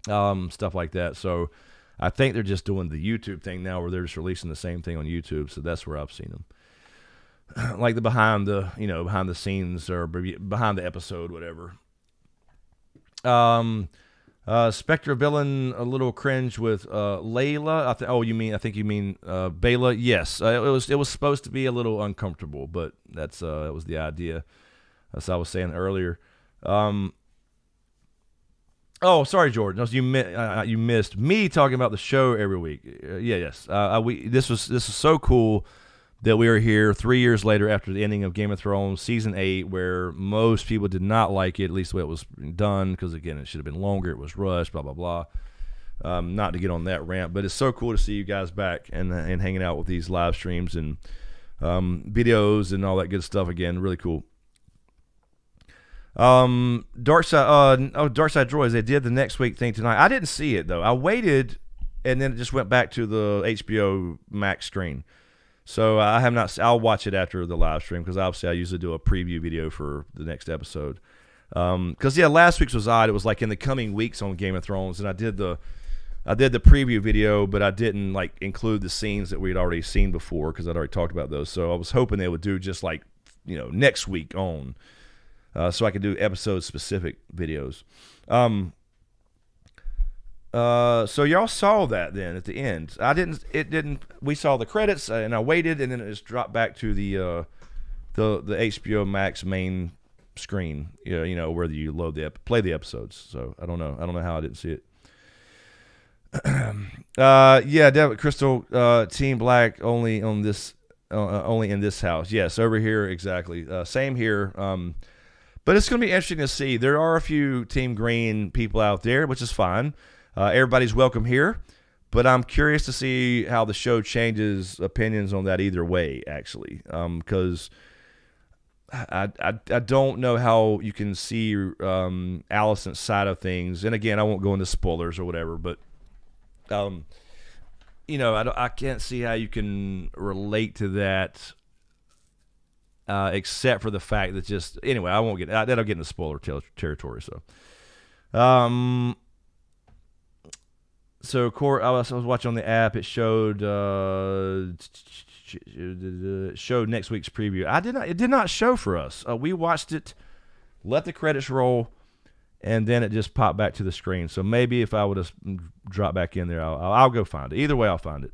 stuff like that. So I think they're just doing the YouTube thing now, where they're just releasing the same thing on YouTube. So that's where I've seen them. Like the behind the scenes or behind the episode, whatever. Spectre villain, a little cringe with Layla. I think you mean Bela. Yes, it was supposed to be a little uncomfortable, but that was the idea, as I was saying earlier. Oh, sorry, Jordan. You missed me talking about the show every week. Yes. This was so cool that we are here 3 years later after the ending of Game of Thrones Season 8, where most people did not like it, at least the way it was done, because, again, it should have been longer, it was rushed, blah, blah, blah. Not to get on that rant, but it's so cool to see you guys back and hanging out with these live streams and videos and all that good stuff again. Really cool. Darkside Droids, they did the next week thing tonight. I didn't see it, though. I waited, and then it just went back to the HBO Max screen. So I have not. I'll watch it after the live stream, because obviously I usually do a preview video for the next episode. Because last week's was odd. It was in the coming weeks on Game of Thrones, and I did the preview video, but I didn't include the scenes that we had already seen before, because I'd already talked about those. So I was hoping they would do just next week on, so I could do episode specific videos. So y'all saw that then at the end. I didn't. It didn't. We saw the credits, and I waited, and then it just dropped back to the HBO Max main screen. Where you play the episodes. So I don't know how I didn't see it. Devin Crystal, Team Black only in this house. Yes, over here exactly. Same here. But it's going to be interesting to see. There are a few Team Green people out there, which is fine. Everybody's welcome here, but I'm curious to see how the show changes opinions on that either way, actually, because I don't know how you can see Alison's side of things. And again, I won't go into spoilers or whatever, but I can't see how you can relate to that, except for the fact that I won't get that'll get into spoiler territory. So, So, I was watching on the app. It showed next week's preview. It did not show for us. We watched it, let the credits roll, and then it just popped back to the screen. So maybe if I would have dropped back in there, I'll go find it. Either way, I'll find it.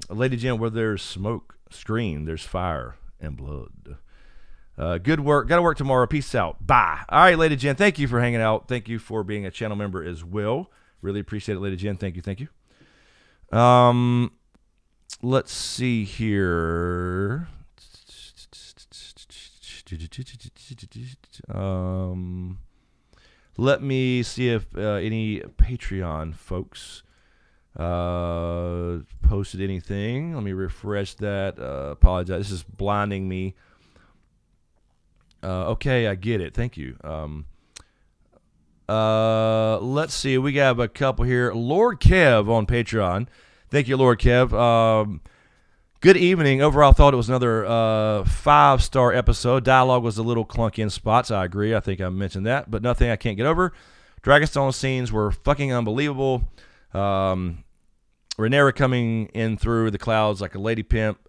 Lady Jen, where there's smoke screen, there's fire and blood. Good work. Got to work tomorrow. Peace out. Bye. All right, Lady Jen. Thank you for hanging out. Thank you for being a channel member as well. Really appreciate it, Lady Jen. Thank you. Let's see here. Let me see if any Patreon folks posted anything. Let me refresh that. Apologize. This is blinding me. Okay, I get it. Thank you. Let's see. We got a couple here. Lord Kev on Patreon. Thank you, Lord Kev. Good evening. Overall, I thought it was another 5-star episode. Dialogue was a little clunky in spots. I agree. I think I mentioned that, but nothing I can't get over. Dragonstone scenes were fucking unbelievable. Rhaenyra coming in through the clouds like a lady pimp.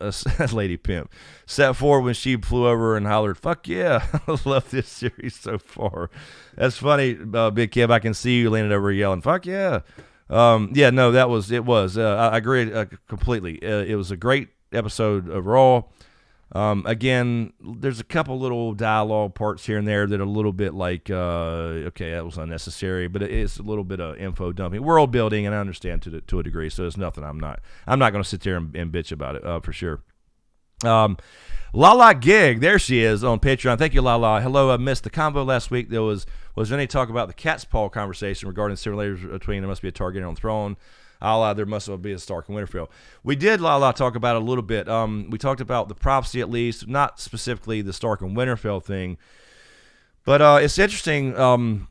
Set forward when she flew over and hollered, "Fuck yeah!" I love this series so far. That's funny, Big Kev. I can see you leaning over yelling, "Fuck yeah!" It was. I agree completely. It was a great episode overall. Again, there's a couple little dialogue parts here and there that are a little bit like, okay, that was unnecessary, but it's a little bit of info dumping, world building, and I understand to a degree. So it's nothing. I'm not going to sit there and bitch about it for sure. Lala Gig, there she is on Patreon. Thank you, Lala. Hello, I missed the combo last week. Was there any talk about the cat's paw conversation regarding simulators between there must be a Targaryen on the throne? There must be a Stark and Winterfell. We did, talk about it a little bit. We talked about the prophecy at least, not specifically the Stark and Winterfell thing. But it's interesting.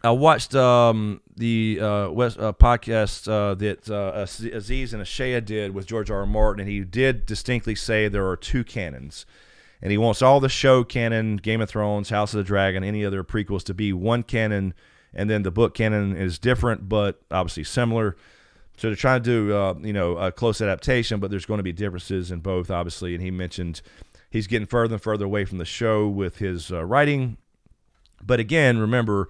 I watched the podcast that Aziz and Ashea did with George R. R. Martin, and he did distinctly say there are two canons. And he wants all the show canon, Game of Thrones, House of the Dragon, any other prequels to be one canon, and then the book canon is different, but obviously similar. So they're trying to do, a close adaptation, but there's going to be differences in both, obviously. And he mentioned he's getting further and further away from the show with his writing. But again, remember,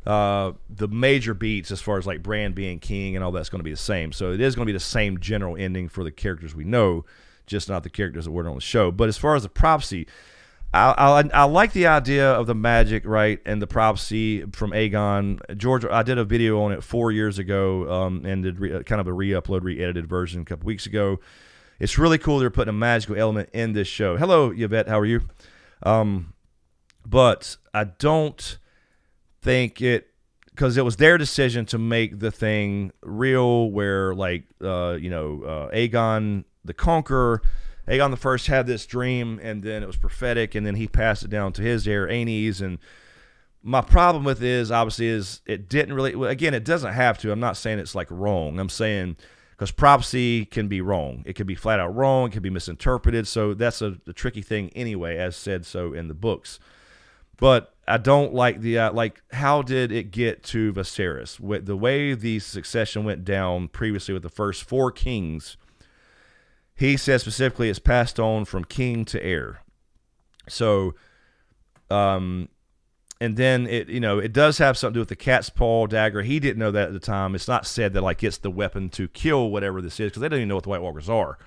the major beats as far as like Bran being king and all that's going to be the same. So it is going to be the same general ending for the characters we know, just not the characters that were on the show. But as far as the prophecy, I like the idea of the magic, right, and the prophecy from Aegon. George, I did a video on it 4 years ago and did kind of a re-edited version a couple weeks ago. It's really cool they're putting a magical element in this show. Hello, Yvette, how are you? But I don't think because it was their decision to make the thing real where, Aegon the Conqueror, Aegon the First had this dream, and then it was prophetic, and then he passed it down to his heir, Aenys. And my problem with it is it didn't really, again, it doesn't have to. I'm not saying it's like wrong. I'm saying because prophecy can be wrong. It can be flat out wrong. It can be misinterpreted. So that's a tricky thing anyway, as said so in the books. But I don't like the, how did it get to Vasaris? The way the succession went down previously with the first 4 kings, he says specifically it's passed on from king to heir. So, and then it does have something to do with the cat's paw dagger. He didn't know that at the time. It's not said that it's the weapon to kill whatever this is, because they don't even know what the White Walkers are.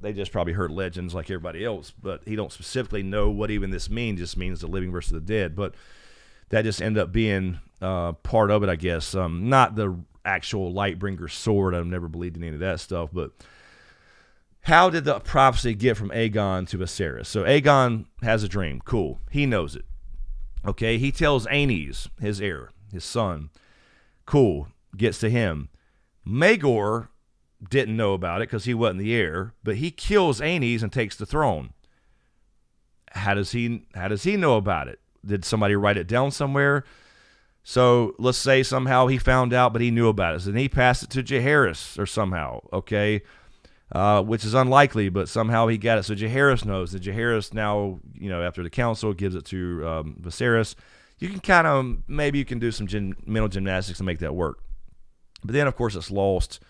They just probably heard legends like everybody else, but he don't specifically know what even this means. It just means the living versus the dead. But that just ended up being part of it, I guess. Not the actual Lightbringer sword. I've never believed in any of that stuff, but how did the prophecy get from Aegon to Viserys? So Aegon has a dream. Cool. He knows it. Okay. He tells Aenys, his heir, his son. Cool. Gets to him. Maegor didn't know about it because he wasn't the heir, but he kills Aenys and takes the throne. How does he know about it? Did somebody write it down somewhere? So let's say somehow he found out, but he knew about it. So then he passed it to Jaehaerys or somehow, okay? Which is unlikely, but somehow he got it. So Jaehaerys knows. And Jaehaerys now, after the council gives it to Viserys, you can maybe you can do some mental gymnastics to make that work. But then, of course, it's lost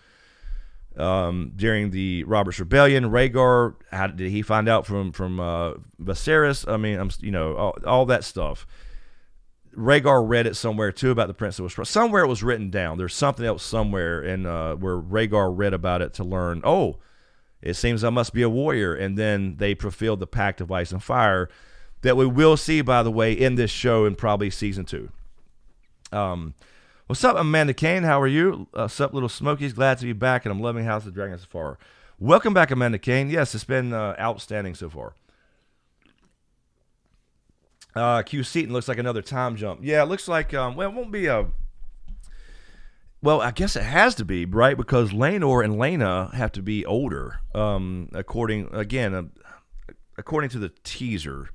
during the Robert's Rebellion. Rhaegar, how did he find out from Vasaris? I mean, all that stuff. Rhaegar read it somewhere too about the Prince that was somewhere it was written down. There's something else somewhere in where Rhaegar read about it to learn. Oh, it seems I must be a warrior, and then they fulfilled the Pact of Ice and Fire that we will see, by the way, in this show in probably season 2. What's up, Amanda Kane? How are you? What's up, little Smokies? Glad to be back, and I'm loving House of the Dragon so far. Welcome back, Amanda Kane. Yes, it's been outstanding so far. Q Seaton looks like another time jump. Yeah, it looks like, it won't be a... Well, I guess it has to be, right? Because Laenor and Laena have to be older, according to the teaser.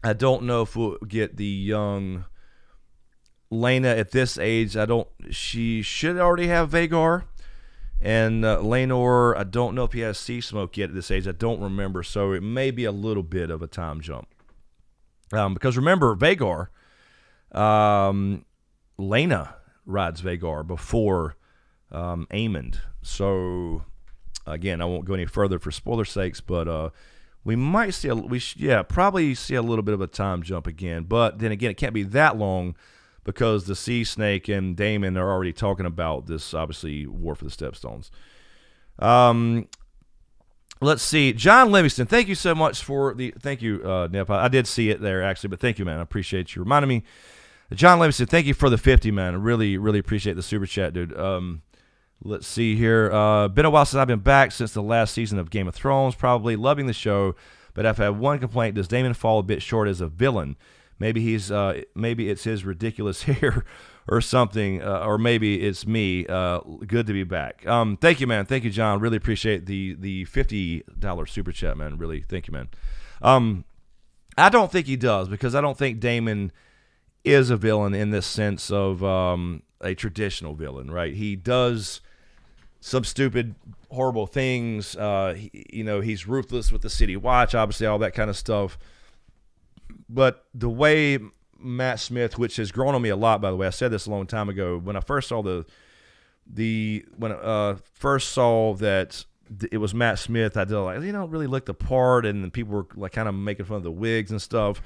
I don't know if we'll get the young Laena at this age. She should already have Vhagar. And Laenor, I don't know if he has Sea Smoke yet at this age. I don't remember. So it may be a little bit of a time jump. Because remember, Vhagar, Laena rides Vhagar before Aemond. So, again, I won't go any further for spoiler sakes, but we might see probably see a little bit of a time jump again. But then again, it can't be that long because the Sea Snake and Daemon are already talking about this, obviously, War for the Stepstones. Let's see. John Livingston, thank you so much for the... Thank you, Nip. I did see it there, actually, but thank you, man. I appreciate you reminding me. John Livingston, thank you for the 50, man. I really, really appreciate the super chat, dude. Let's see here. Been a while since I've been back, since the last season of Game of Thrones, probably. Loving the show, but I've had one complaint. Does Daemon fall a bit short as a villain? Maybe it's his ridiculous hair or something, or maybe it's me. Good to be back. Thank you, man. Thank you, John. Really appreciate the $50 super chat, man. Really, thank you, man. I don't think he does, because I don't think Daemon is a villain in this sense of a traditional villain, right? He does some stupid, horrible things. He's ruthless with the City Watch, obviously, all that kind of stuff. But the way Matt Smith, which has grown on me a lot, by the way, I said this a long time ago, when I first saw first saw that it was Matt Smith, I did really look the part, and people were like kind of making fun of the wigs and stuff.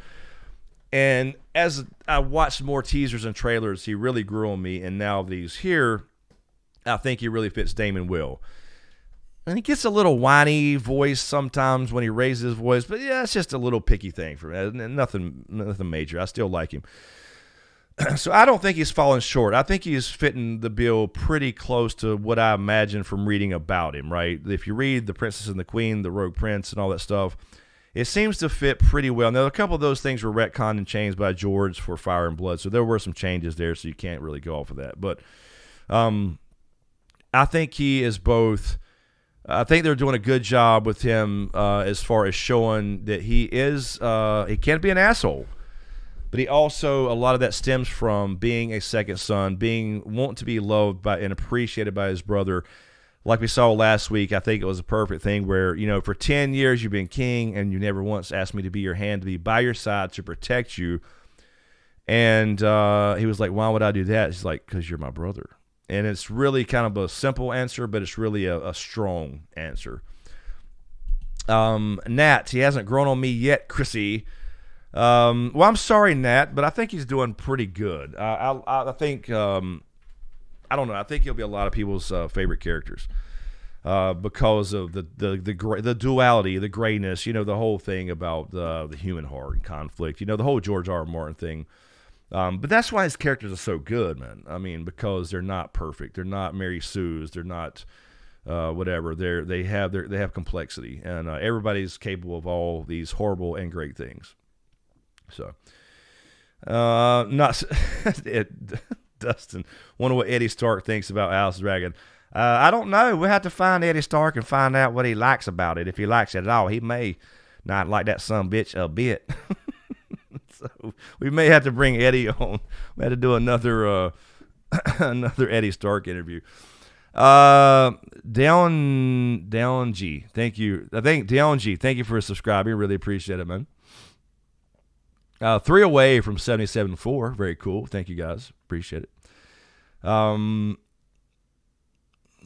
And as I watched more teasers and trailers, he really grew on me, and now that he's here, I think he really fits Daemon well. And he gets a little whiny voice sometimes when he raises his voice, but yeah, it's just a little picky thing for me. Nothing major. I still like him. So I don't think he's falling short. I think he's fitting the bill pretty close to what I imagine from reading about him, right? If you read The Princess and the Queen, The Rogue Prince, and all that stuff, it seems to fit pretty well. Now, a couple of those things were retconned and changed by George for Fire and Blood, so there were some changes there, so you can't really go off of that. But I think he is both... I think they're doing a good job with him as far as showing that he can't be an asshole. But he also, a lot of that stems from being a second son, wanting to be loved by and appreciated by his brother. Like we saw last week, I think it was a perfect thing where, for 10 years you've been king and you never once asked me to be your hand, to be by your side, to protect you. And he was like, why would I do that? He's like, because you're my brother. And it's really kind of a simple answer, but it's really a strong answer. Nat, he hasn't grown on me yet, Chrissy. Well, I'm sorry, Nat, but I think he's doing pretty good. I think, I don't know, I think he'll be a lot of people's favorite characters because of the duality, the grayness, the whole thing about the human heart and conflict, the whole George R. R. Martin thing. But that's why his characters are so good, man. I mean, because they're not perfect. They're not Mary Sue's. They're not whatever. They have complexity, and everybody's capable of all these horrible and great things. So, Dustin, wonder what Eddie Stark thinks about Alice Dragon. I don't know. We'll have to find Eddie Stark and find out what he likes about it. If he likes it at all, he may not like that son bitch a bit. So we may have to bring Eddie on. We had to do another Eddie Stark interview. Down G, thank you. I think Down G, thank you for subscribing. Really appreciate it, man. 3 away from 77.4. Very cool. Thank you guys. Appreciate it.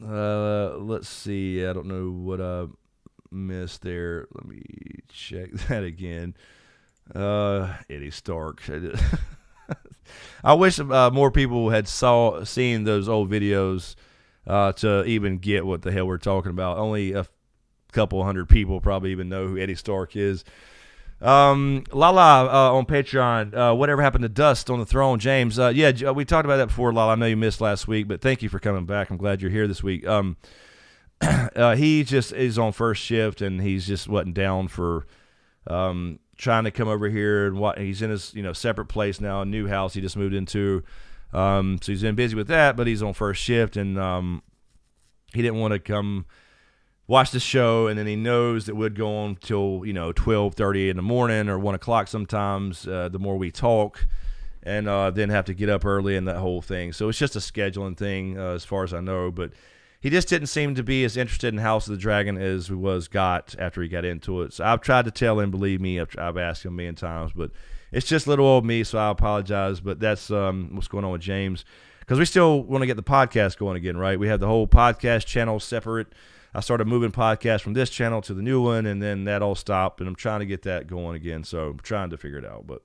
Let's see. I don't know what I missed there. Let me check that again. Eddie Stark. I wish more people had seen those old videos to even get what the hell we're talking about. Only a couple hundred people probably even know who Eddie Stark is. Lala on Patreon. Whatever happened to Dust on the Throne, James? Yeah, we talked about that before, Lala. I know you missed last week, but thank you for coming back. I'm glad you're here this week. He just is on first shift, and he's just wasn't down for trying to come over here, and he's in his separate place now, a new house he just moved into. So he's been busy with that, but he's on first shift, and he didn't want to come watch the show, and then he knows that we'd go on till 12:30 in the morning or 1 o'clock sometimes. The more we talk, and then have to get up early and that whole thing. So it's just a scheduling thing, as far as I know, but. He just didn't seem to be as interested in House of the Dragon as he got after he got into it. So I've tried to tell him, believe me, I've asked him a million times, but it's just little old me, so I apologize. But that's what's going on with James. Because we still want to get the podcast going again, right? We have the whole podcast channel separate. I started moving podcasts from this channel to the new one, and then that all stopped, and I'm trying to get that going again. So I'm trying to figure it out. But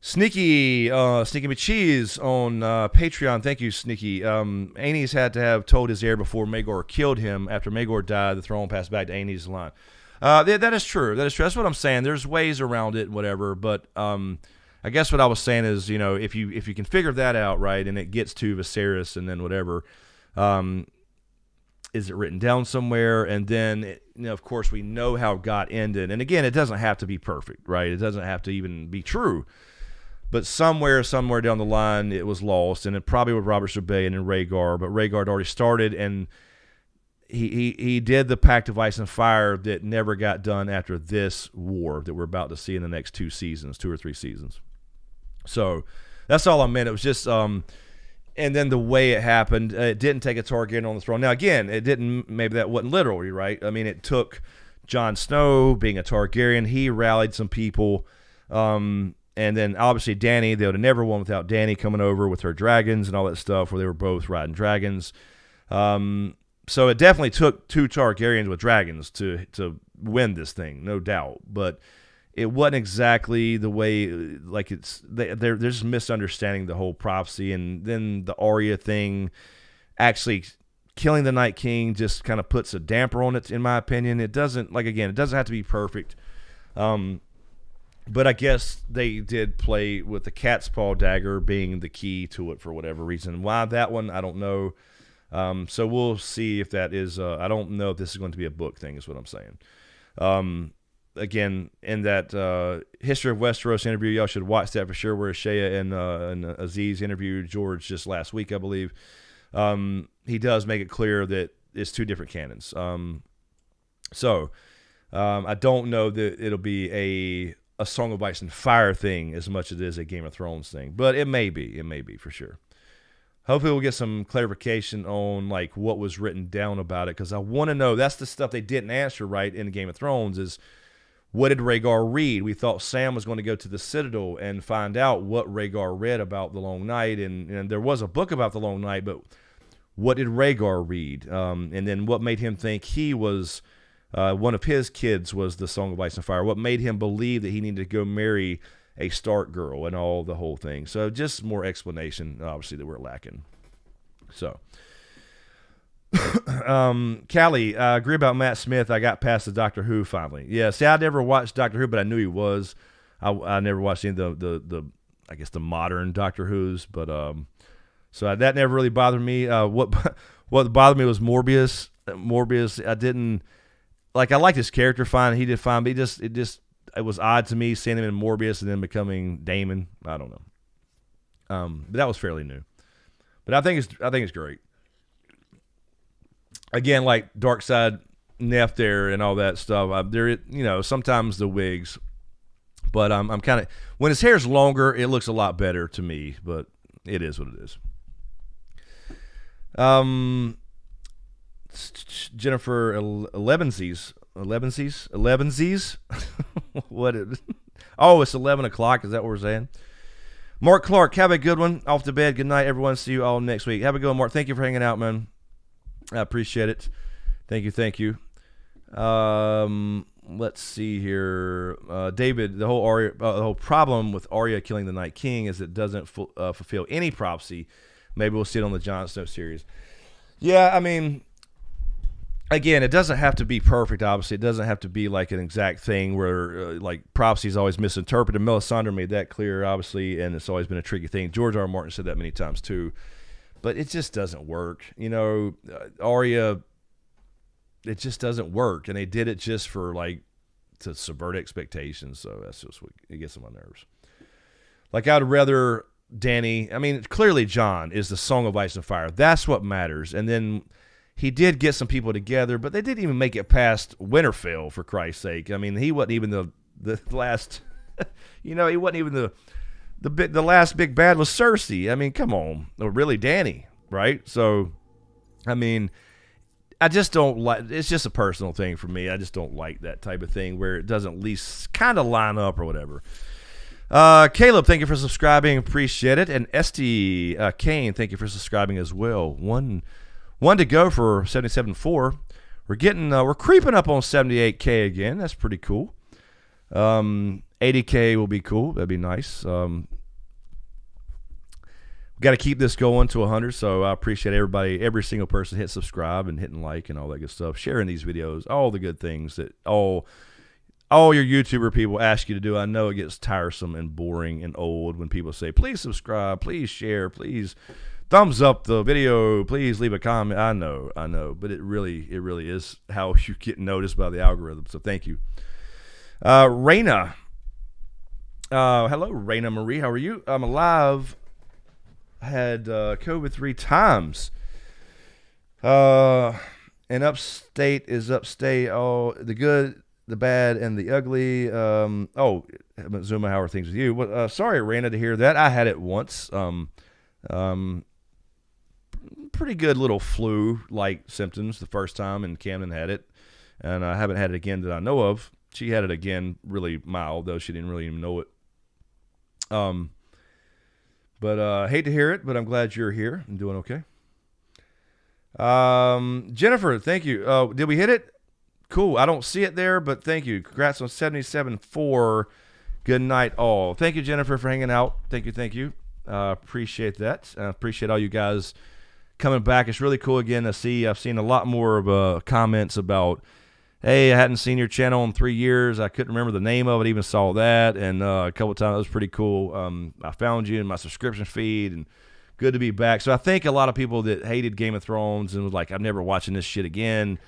Sneaky McCheese on Patreon. Thank you, Sneaky. Aenys had to have told his heir before Maegor killed him. After Maegor died, the throne passed back to Aenys' line. That is true. That is true. That's what I'm saying. There's ways around it, whatever. But I guess what I was saying is, if you can figure that out, right, and it gets to Vasaris and then whatever, is it written down somewhere? And then, of course, we know how it got ended. And again, it doesn't have to be perfect, right? It doesn't have to even be true. But somewhere down the line, it was lost, and it probably with Robert Rebellion and Rhaegar. But Rhaegar had already started, and he did the Pact of Ice and Fire that never got done after this war that we're about to see in the next 2 or 3 seasons. So that's all I meant. It was just, and then the way it happened, it didn't take a Targaryen on the throne. Now, again, it didn't. Maybe that wasn't literally right. I mean, it took Jon Snow being a Targaryen. He rallied some people. And then, obviously, Dany, they would have never won without Dany coming over with her dragons and all that stuff, where they were both riding dragons. So it definitely took 2 Targaryens with dragons to win this thing, no doubt. But it wasn't exactly the way, like they're just misunderstanding the whole prophecy. And then the Arya thing, actually killing the Night King, just kind of puts a damper on it, in my opinion. It doesn't, it doesn't have to be perfect. But I guess they did play with the cat's paw dagger being the key to it for whatever reason. Why that one, I don't know. So we'll see if that is, I don't know if this is going to be a book thing, is what I'm saying. Again, in that History of Westeros interview, y'all should watch that for sure, where Shea and Aziz interviewed George just last week, I believe. He does make it clear that it's 2 different canons. I don't know that it'll be a Song of Ice and Fire thing as much as it is a Game of Thrones thing, but it may be for sure. Hopefully we'll get some clarification on what was written down about it, because I want to know. That's the stuff they didn't answer right in Game of Thrones, is what did Rhaegar read? We thought Sam was going to go to the Citadel and find out what Rhaegar read about the Long Night, and there was a book about the Long Night, but what did Rhaegar read? And then what made him think he was one of his kids was the Song of Ice and Fire? What made him believe that he needed to go marry a Stark girl and the whole thing? So just more explanation, obviously, that we're lacking. So, Callie, I agree about Matt Smith. I got past the Doctor Who finally. Yeah, see, I never watched Doctor Who, but I knew he was. I never watched any of the I guess the modern Doctor Who's, but so that never really bothered me. What bothered me was Morbius. I didn't. I liked his character fine. He did fine, but it was odd to me seeing him in Morbius and then becoming Damon. I don't know. But that was fairly new. But I think it's great. Again, Dark Side Neff there and all that stuff. Sometimes the wigs, but I'm kind of, when his hair's longer, it looks a lot better to me. But it is what it is. Jennifer Elevensies. What is? Oh, it's 11 o'clock. Is that what we're saying? Mark Clark, have a good one. Off to bed. Good night, everyone. See you all next week. Have a good one, Mark. Thank you for hanging out, man. I appreciate it. Thank you. Let's see here. David, the whole problem with Arya killing the Night King is it doesn't fulfill any prophecy. Maybe we'll see it on the Jon Snow series. Yeah, I mean, again, it doesn't have to be perfect, obviously. It doesn't have to be an exact thing where, prophecy is always misinterpreted. Melisandre made that clear, obviously, and it's always been a tricky thing. George R. R. Martin said that many times, too. But it just doesn't work. Arya, it just doesn't work. And they did it just for, to subvert expectations. So that's just what it gets on my nerves. I'd rather Dany, I mean, clearly Jon is the Song of Ice and Fire. That's what matters. And then he did get some people together, but they didn't even make it past Winterfell, for Christ's sake. I mean, he wasn't even the last, he wasn't even the last big bad was Cersei. I mean, come on. Or really Dany, right? So, I mean, I just don't like, it's just a personal thing for me. I just don't like that type of thing where it doesn't at least kind of line up or whatever. Caleb, thank you for subscribing. Appreciate it. And Esty Kane, thank you for subscribing as well. One to go for 77.4. We're creeping up on 78K again. That's pretty cool. 80K will be cool. That'd be nice. Got to keep this going to 100, so I appreciate everybody, every single person hit subscribe and hitting like and all that good stuff, sharing these videos, all the good things that all your YouTuber people ask you to do. I know it gets tiresome and boring and old when people say, please subscribe, please share, please thumbs up the video, please leave a comment. I know, but it really is how you get noticed by the algorithm, so thank you. Raina. Hello, Raina Marie. How are you? I'm alive. I had COVID 3 times. And upstate is upstate. Oh, the good, the bad, and the ugly. Zuma, how are things with you? Well, sorry, Raina, to hear that. I had it once. Pretty good little flu-like symptoms the first time, and Camden had it. And I haven't had it again that I know of. She had it again, really mild, though she didn't really even know it. But hate to hear it, but I'm glad you're here and doing okay. Jennifer, thank you. Did we hit it? Cool. I don't see it there, but thank you. Congrats on 77.4. Good night, all. Thank you, Jennifer, for hanging out. Thank you. Appreciate that. Appreciate all you guys coming back. It's really cool again to see. I've seen a lot more of comments about, hey, I hadn't seen your channel in 3 years. I couldn't remember the name of it, even saw that. And a couple of times, it was pretty cool. I found you in my subscription feed, and good to be back. So I think a lot of people that hated Game of Thrones and was like, I'm never watching this shit again.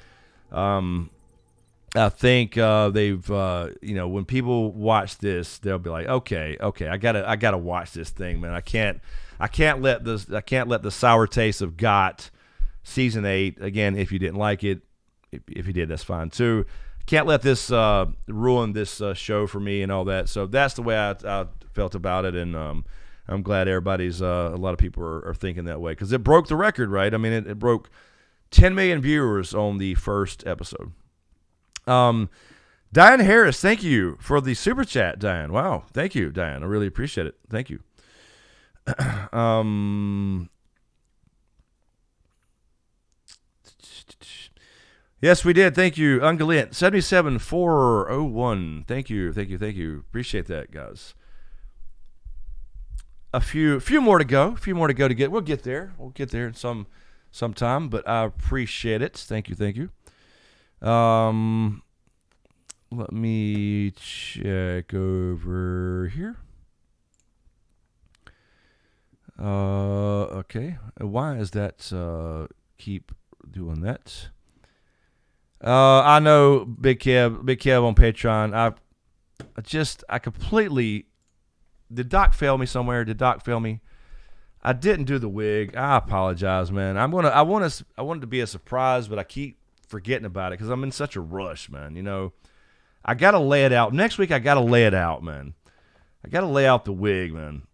I think they've, when people watch this, they'll be like, okay, I gotta watch this thing, man. I can't let the sour taste of GOT season 8 again. If you didn't like it, if you did, that's fine too. Can't let this ruin this show for me and all that. So that's the way I felt about it, and I'm glad everybody's a lot of people are thinking that way, because it broke the record, right? I mean, it broke 10 million viewers on the first episode. Diane Harris, thank you for the super chat, Diane. Wow, thank you, Diane. I really appreciate it. Thank you. Yes, we did. Thank you, Ungalint. 77401. Thank you. Appreciate that, guys. A few more to go. To get. We'll get there. We'll get there in sometime. But I appreciate it. Thank you. Let me check over here. Okay. Why is that? Keep doing that. I know Big Kev on Patreon. I completely. Did Doc fail me somewhere? I didn't do the wig. I apologize, man. I want it to be a surprise, but I keep forgetting about it because I'm in such a rush, man. You know, I gotta lay it out. Next week I gotta lay it out, man. I gotta lay out the wig, man.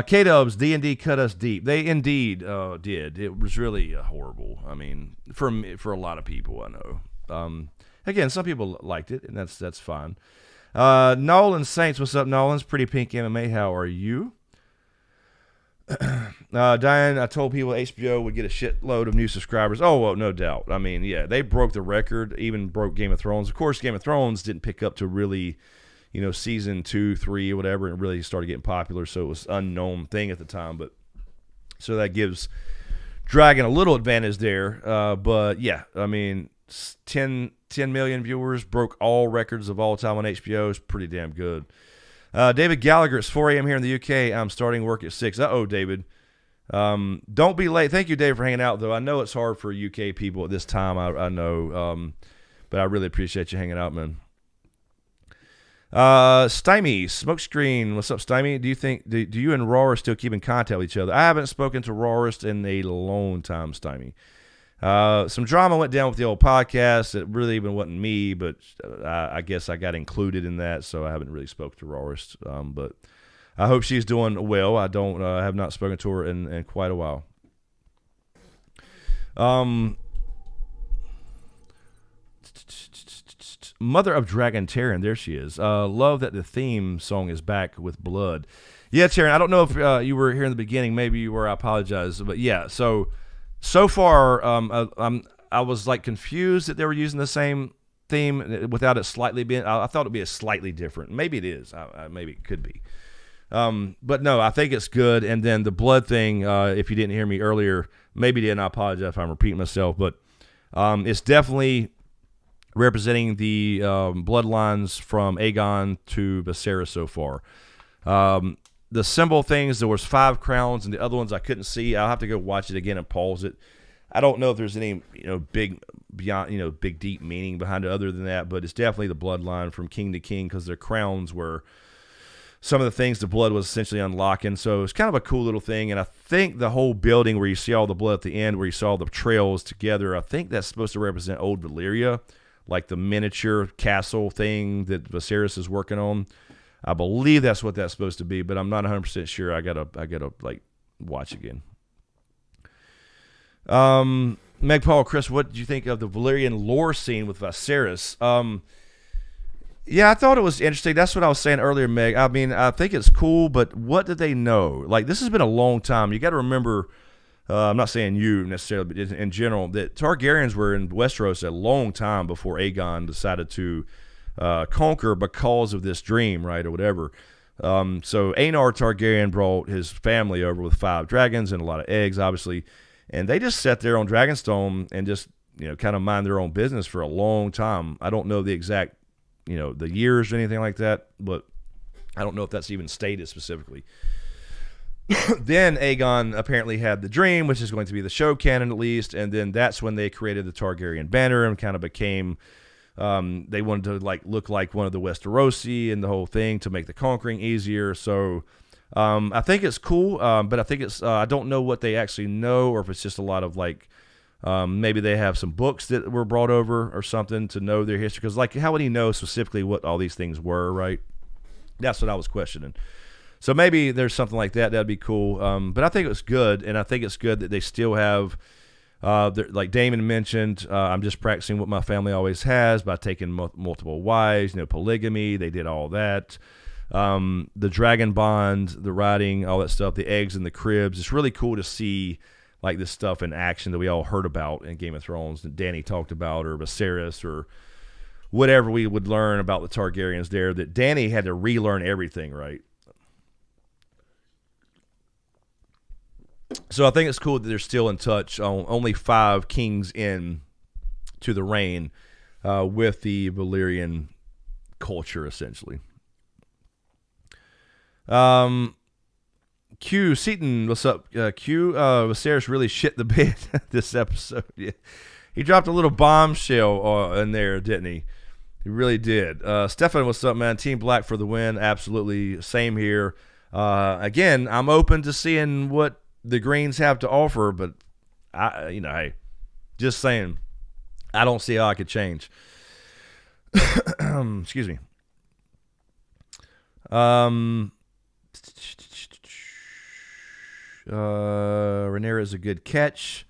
K-Dubs, D&D cut us deep. They indeed did. It was really horrible. I mean, for a lot of people, I know. Again, some people liked it, and that's fine. Nolan Saints, what's up, Nolan's Pretty Pink MMA? How are you? Diane, I told people HBO would get a shitload of new subscribers. Oh, well, no doubt. I mean, yeah, they broke the record, even broke Game of Thrones. Of course, Game of Thrones didn't pick up to really, season 2, 3, or whatever, and really started getting popular, so it was an unknown thing at the time. But so that gives Dragon a little advantage there. But yeah, I mean, 10 million viewers, broke all records of all time on HBO. Is pretty damn good. David Gallagher, it's 4 a.m. here in the UK. I'm starting work at 6. Uh-oh, David. Don't be late. Thank you, Dave, for hanging out, though. I know it's hard for UK people at this time. I know. But I really appreciate you hanging out, man. Stymie, SmokeScreen. What's up, Stymie? Do you and Roris still keep in contact with each other? I haven't spoken to Roris in a long time, Stymie. Some drama went down with the old podcast. It really even wasn't me, but I guess I got included in that, so I haven't really spoken to Roris. But I hope she's doing well. I have not spoken to her in quite a while. Mother of Dragon, Taryn, there she is. Love that the theme song is back with blood. Yeah, Taryn, I don't know if you were here in the beginning. Maybe you were. I apologize. But yeah, so far, I was like confused that they were using the same theme without it slightly being. I thought it'd be a slightly different. Maybe it is. Maybe it could be. But no, I think it's good. And then the blood thing, if you didn't hear me earlier, maybe you didn't. I apologize if I'm repeating myself, but it's definitely representing the bloodlines from Aegon to Vasaris so far. The symbol things, there was 5 crowns, and the other ones I couldn't see. I'll have to go watch it again and pause it. I don't know if there's any big beyond big deep meaning behind it other than that, but it's definitely the bloodline from king to king because their crowns were some of the things the blood was essentially unlocking. So it's kind of a cool little thing, and I think the whole building where you see all the blood at the end, where you saw the trails together, I think that's supposed to represent old Valyria, like the miniature castle thing that Vasaris is working on. I believe that's what that's supposed to be, but I'm not 100% sure. I gotta like watch again. Meg Paul, Chris, what did you think of the Valyrian lore scene with Vasaris? Yeah, I thought it was interesting. That's what I was saying earlier, Meg. I mean, I think it's cool, but what did they know? Like, this has been a long time. You got to remember, I'm not saying you necessarily, but in general, that Targaryens were in Westeros a long time before Aegon decided to conquer because of this dream, right, or whatever. So Aenar Targaryen brought his family over with 5 dragons and a lot of eggs, obviously, and they just sat there on Dragonstone and just, kind of mind their own business for a long time. I don't know the exact, the years or anything like that, but I don't know if that's even stated specifically. Then Aegon apparently had the dream, which is going to be the show canon at least, and then that's when they created the Targaryen banner and kind of became, they wanted to look like one of the Westerosi and the whole thing to make the conquering easier. So I think it's cool, but I think it's I don't know what they actually know, or if it's just a lot of maybe they have some books that were brought over or something to know their history. Because how would he know specifically what all these things were, right? That's what I was questioning. So maybe there's something like that. That'd be cool. But I think it was good, and I think it's good that they still have, like Damon mentioned, I'm just practicing what my family always has by taking multiple wives, polygamy. They did all that. The dragon bond, the riding, all that stuff, the eggs in the cribs. It's really cool to see this stuff in action that we all heard about in Game of Thrones that Danny talked about, or Vasaris, or whatever we would learn about the Targaryens there, that Danny had to relearn everything, right? So I think it's cool that they're still in touch, only 5 kings in to the reign with the Valyrian culture, essentially. Q Seaton, what's up? Q, Vasaris really shit the bed this episode. Yeah. He dropped a little bombshell in there, didn't he? He really did. Stefan, what's up, man? Team Black for the win. Absolutely. Same here. Again, I'm open to seeing what the Greens have to offer, but hey, just saying, I don't see how I could change. Excuse me. Rhaenyra is a good catch.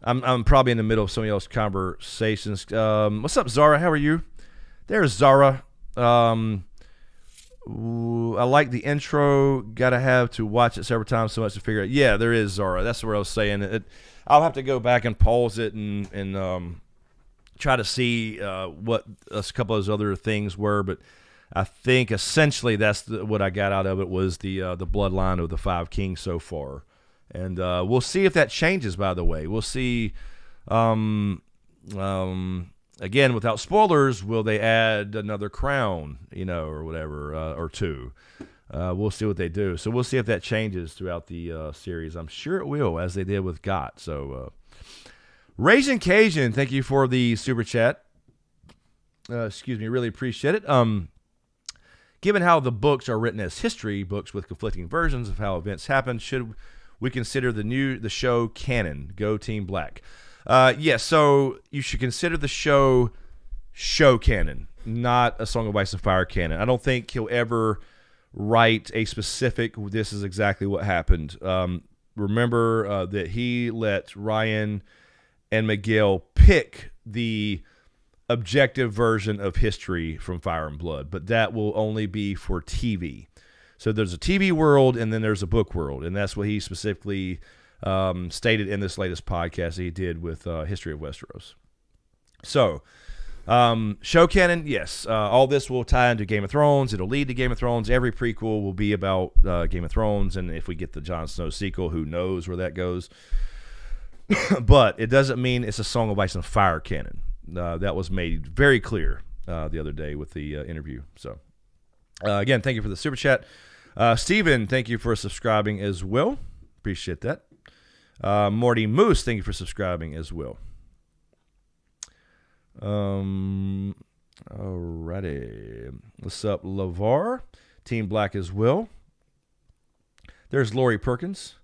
I'm probably in the middle of some of y'all's conversations. What's up, Zara? How are you? There's Zara. I like the intro. Gotta have to watch it several times so much to figure out. Yeah, there is, Zara. That's what I was saying. I'll have to go back and pause it and try to see what a couple of those other things were, but I think essentially that's what I got out of it was the bloodline of the 5 kings so far. And we'll see if that changes, by the way. We'll see, again, without spoilers, will they add another crown, or whatever, or 2. We'll see what they do. So we'll see if that changes throughout the series. I'm sure it will, as they did with Got. So, Raging Cajun, thank you for the super chat. Excuse me, really appreciate it. Given how the books are written as history books with conflicting versions of how events happened, should we consider the show canon? Go Team Black. Yes, so you should consider the show canon, not A Song of Ice and Fire canon. I don't think he'll ever write a specific, this is exactly what happened. Remember that he let Ryan and Miguel pick the objective version of history from Fire and Blood, but that will only be for TV. So there's a TV world and then there's a book world, and that's what he specifically stated in this latest podcast that he did with History of Westeros. So, show canon, yes. All this will tie into Game of Thrones. It'll lead to Game of Thrones. Every prequel will be about Game of Thrones, and if we get the Jon Snow sequel, who knows where that goes. But it doesn't mean it's a Song of Ice and Fire canon. That was made very clear the other day with the interview. So, again, thank you for the super chat. Steven, thank you for subscribing as well. Appreciate that. Morty Moose, thank you for subscribing as well. Alrighty. What's up, LeVar? Team Black as well. There's Lori Perkins.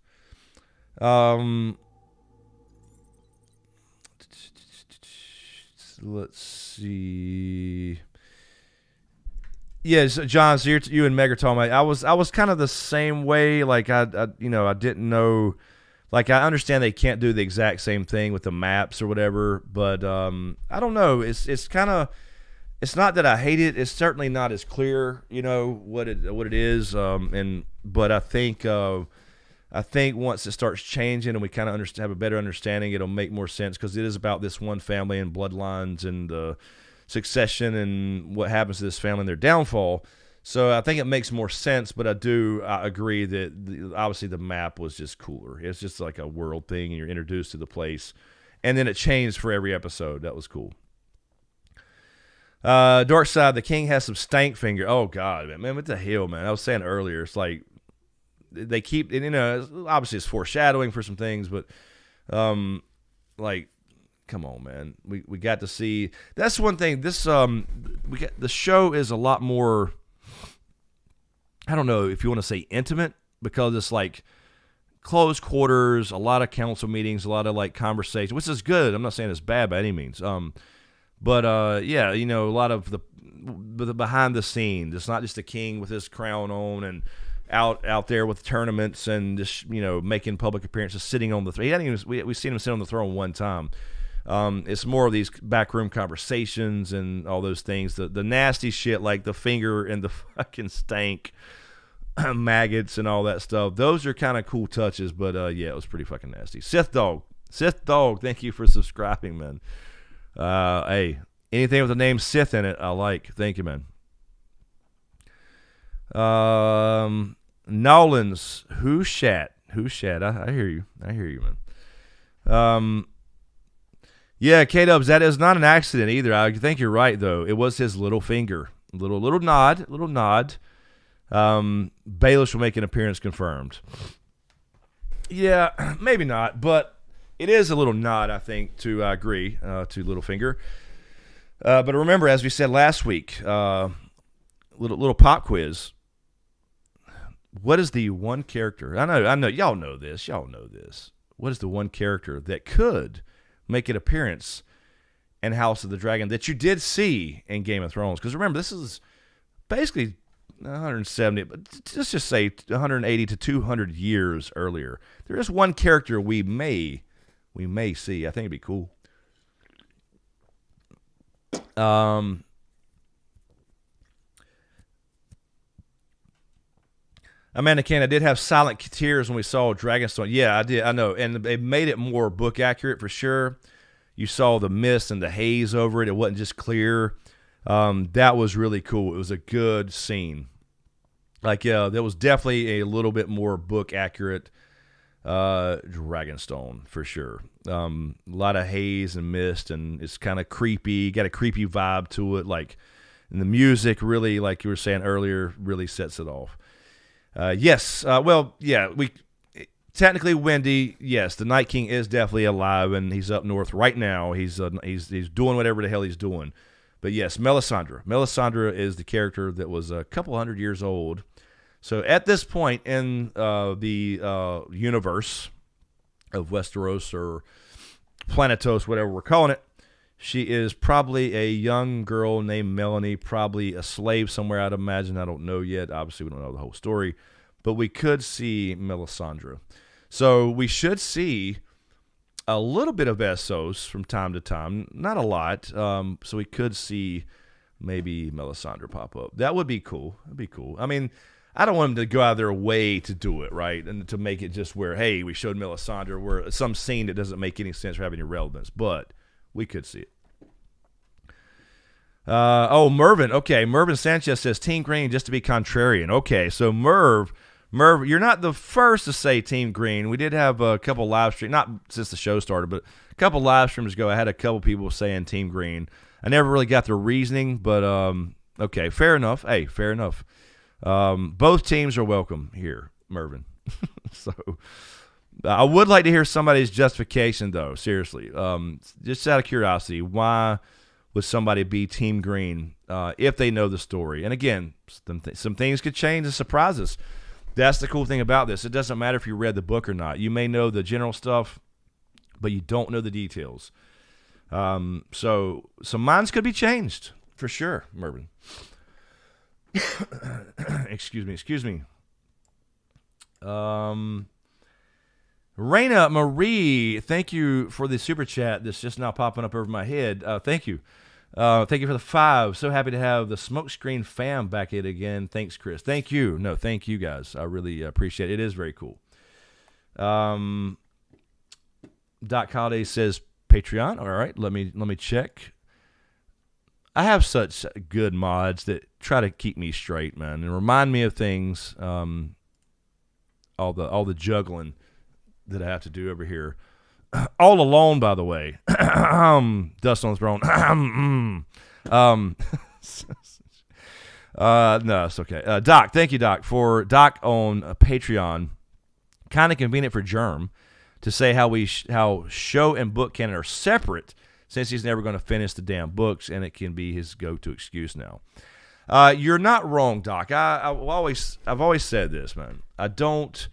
Let's see. Yeah, John, so you and Meg are talking about. I was kind of the same way. Like I didn't know. Like I understand they can't do the exact same thing with the maps or whatever, but I don't know. It's kind of. It's not that I hate it. It's certainly not as clear, what it is. But I think once it starts changing and we kind of have a better understanding, it'll make more sense because it is about this one family and bloodlines and succession and what happens to this family and their downfall. So I think it makes more sense, but I agree that obviously the map was just cooler. It's just like a world thing and you're introduced to the place. And then it changed for every episode. That was cool. Dark Side, the king has some stank finger. Oh, God, man, what the hell, man? I was saying earlier, it's like they keep, and, obviously it's foreshadowing for some things, but, like, come on, man. We got to see. That's one thing. This the show is a lot more. I don't know if you want to say intimate because it's like close quarters, a lot of council meetings, a lot of like conversations, which is good. I'm not saying it's bad by any means. But yeah, a lot of the behind the scenes. It's not just the king with his crown on and out there with tournaments and just making public appearances, sitting on the throne. We've seen him sit on the throne one time. It's more of these backroom conversations and all those things. The nasty shit like the finger and the fucking stank maggots and all that stuff. Those are kind of cool touches, but yeah, it was pretty fucking nasty. Sith Dog, thank you for subscribing, man. Hey, anything with the name Sith in it, I like. Thank you, man. Nolan's who shat? I hear you, man. Yeah, K-Dubs, that is not an accident either. I think you're right, though. It was his little finger. Little nod. Baelish will make an appearance confirmed. Yeah, maybe not, but it is a little nod, I think, to agree, to Littlefinger. But remember, as we said last week, little pop quiz. What is the one character? I know, y'all know this. What is the one character that could make an appearance in House of the Dragon that you did see in Game of Thrones? Because remember, this is basically 170, but let's just say 180 to 200 years earlier. There is one character we may see. I think it'd be cool. Amanda Kane, I did have silent tears when we saw Dragonstone. Yeah, I did. I know. And they made it more book accurate for sure. You saw the mist and the haze over it. It wasn't just clear. That was really cool. It was a good scene. Like, yeah, there was definitely a little bit more book accurate Dragonstone for sure. A lot of haze and mist, and it's kind of creepy. Got a creepy vibe to it. Like, and the music really, like you were saying earlier, really sets it off. Yes. Well, yeah, technically Wendy, yes, the Night King is definitely alive and he's up north right now. He's doing whatever the hell he's doing. But yes, Melisandre. Melisandre is the character that was a couple hundred years old. So at this point in the universe of Westeros or Planetos, whatever we're calling it, she is probably a young girl named Melanie, probably a slave somewhere, I'd imagine. I don't know yet. Obviously, we don't know the whole story. But we could see Melisandre. So we should see a little bit of Essos from time to time. Not a lot. So we could see maybe Melisandre pop up. That would be cool. That'd be cool. I mean, I don't want them to go out of their way to do it, right? And to make it just where, hey, we showed Melisandre, where some scene that doesn't make any sense or have any relevance. But we could see it. Mervin. Okay, Mervin Sanchez says Team Green just to be contrarian. Okay, so Merv, you're not the first to say Team Green. We did have a couple live streams, not since the show started, but a couple live streams ago. I had a couple people saying Team Green. I never really got the reasoning, but okay, fair enough. Hey, fair enough. Both teams are welcome here, Mervin. So I would like to hear somebody's justification, though. Seriously, just out of curiosity, why would somebody be Team Green if they know the story? And again, some things could change and surprise us. That's the cool thing about this. It doesn't matter if you read the book or not. You may know the general stuff, but you don't know the details. So minds could be changed for sure, Mervin. Excuse me. Raina Marie, thank you for the super chat that's just now popping up over my head. Thank you. Thank you for the 5. So happy to have the SmokeScreen fam back in again. Thanks, Chris. Thank you. No, thank you guys. I really appreciate it. It is very cool. Doc Holiday says Patreon. All right, let me check. I have such good mods that try to keep me straight, man, and remind me of things. All the juggling that I have to do over here. All alone, by the way. Dust on the throne. No, it's okay. Doc, thank you, Doc, for Doc on Patreon. Kind of convenient for Germ to say how show and book canon are separate, since he's never going to finish the damn books, and it can be his go-to excuse now. You're not wrong, Doc. I've always said this, man. I don't.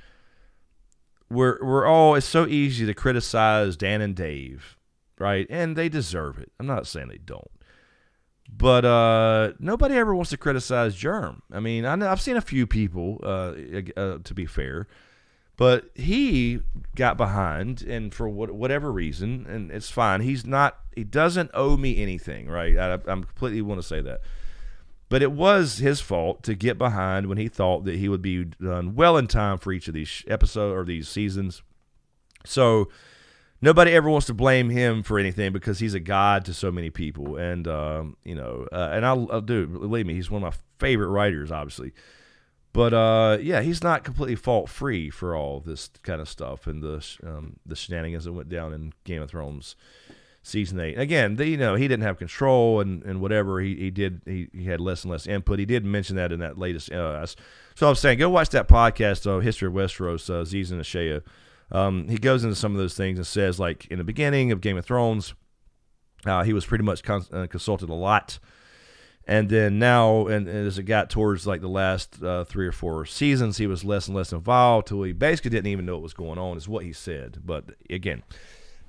We're all. It's so easy to criticize Dan and Dave, right? And they deserve it. I'm not saying they don't, but nobody ever wants to criticize Germ. I mean, I've seen a few people, to be fair. But he got behind, and for whatever reason, and it's fine. He doesn't owe me anything, right? I completely want to say that. But it was his fault to get behind when he thought that he would be done well in time for each of these episodes or these seasons. So nobody ever wants to blame him for anything because he's a god to so many people. And, and I'll do, believe me, he's one of my favorite writers, obviously. But, yeah, he's not completely fault-free for all this kind of stuff and the shenanigans that went down in Game of Thrones Season 8. Again, he didn't have control and whatever. He had less and less input. He did mention that in that latest. So I'm saying, go watch that podcast, History of Westeros, Aziz and Ashea. He goes into some of those things and says, like, in the beginning of Game of Thrones, he was pretty much consulted a lot. And then now, and as it got towards like the last 3 or 4 seasons, he was less and less involved till he basically didn't even know what was going on, is what he said. But again,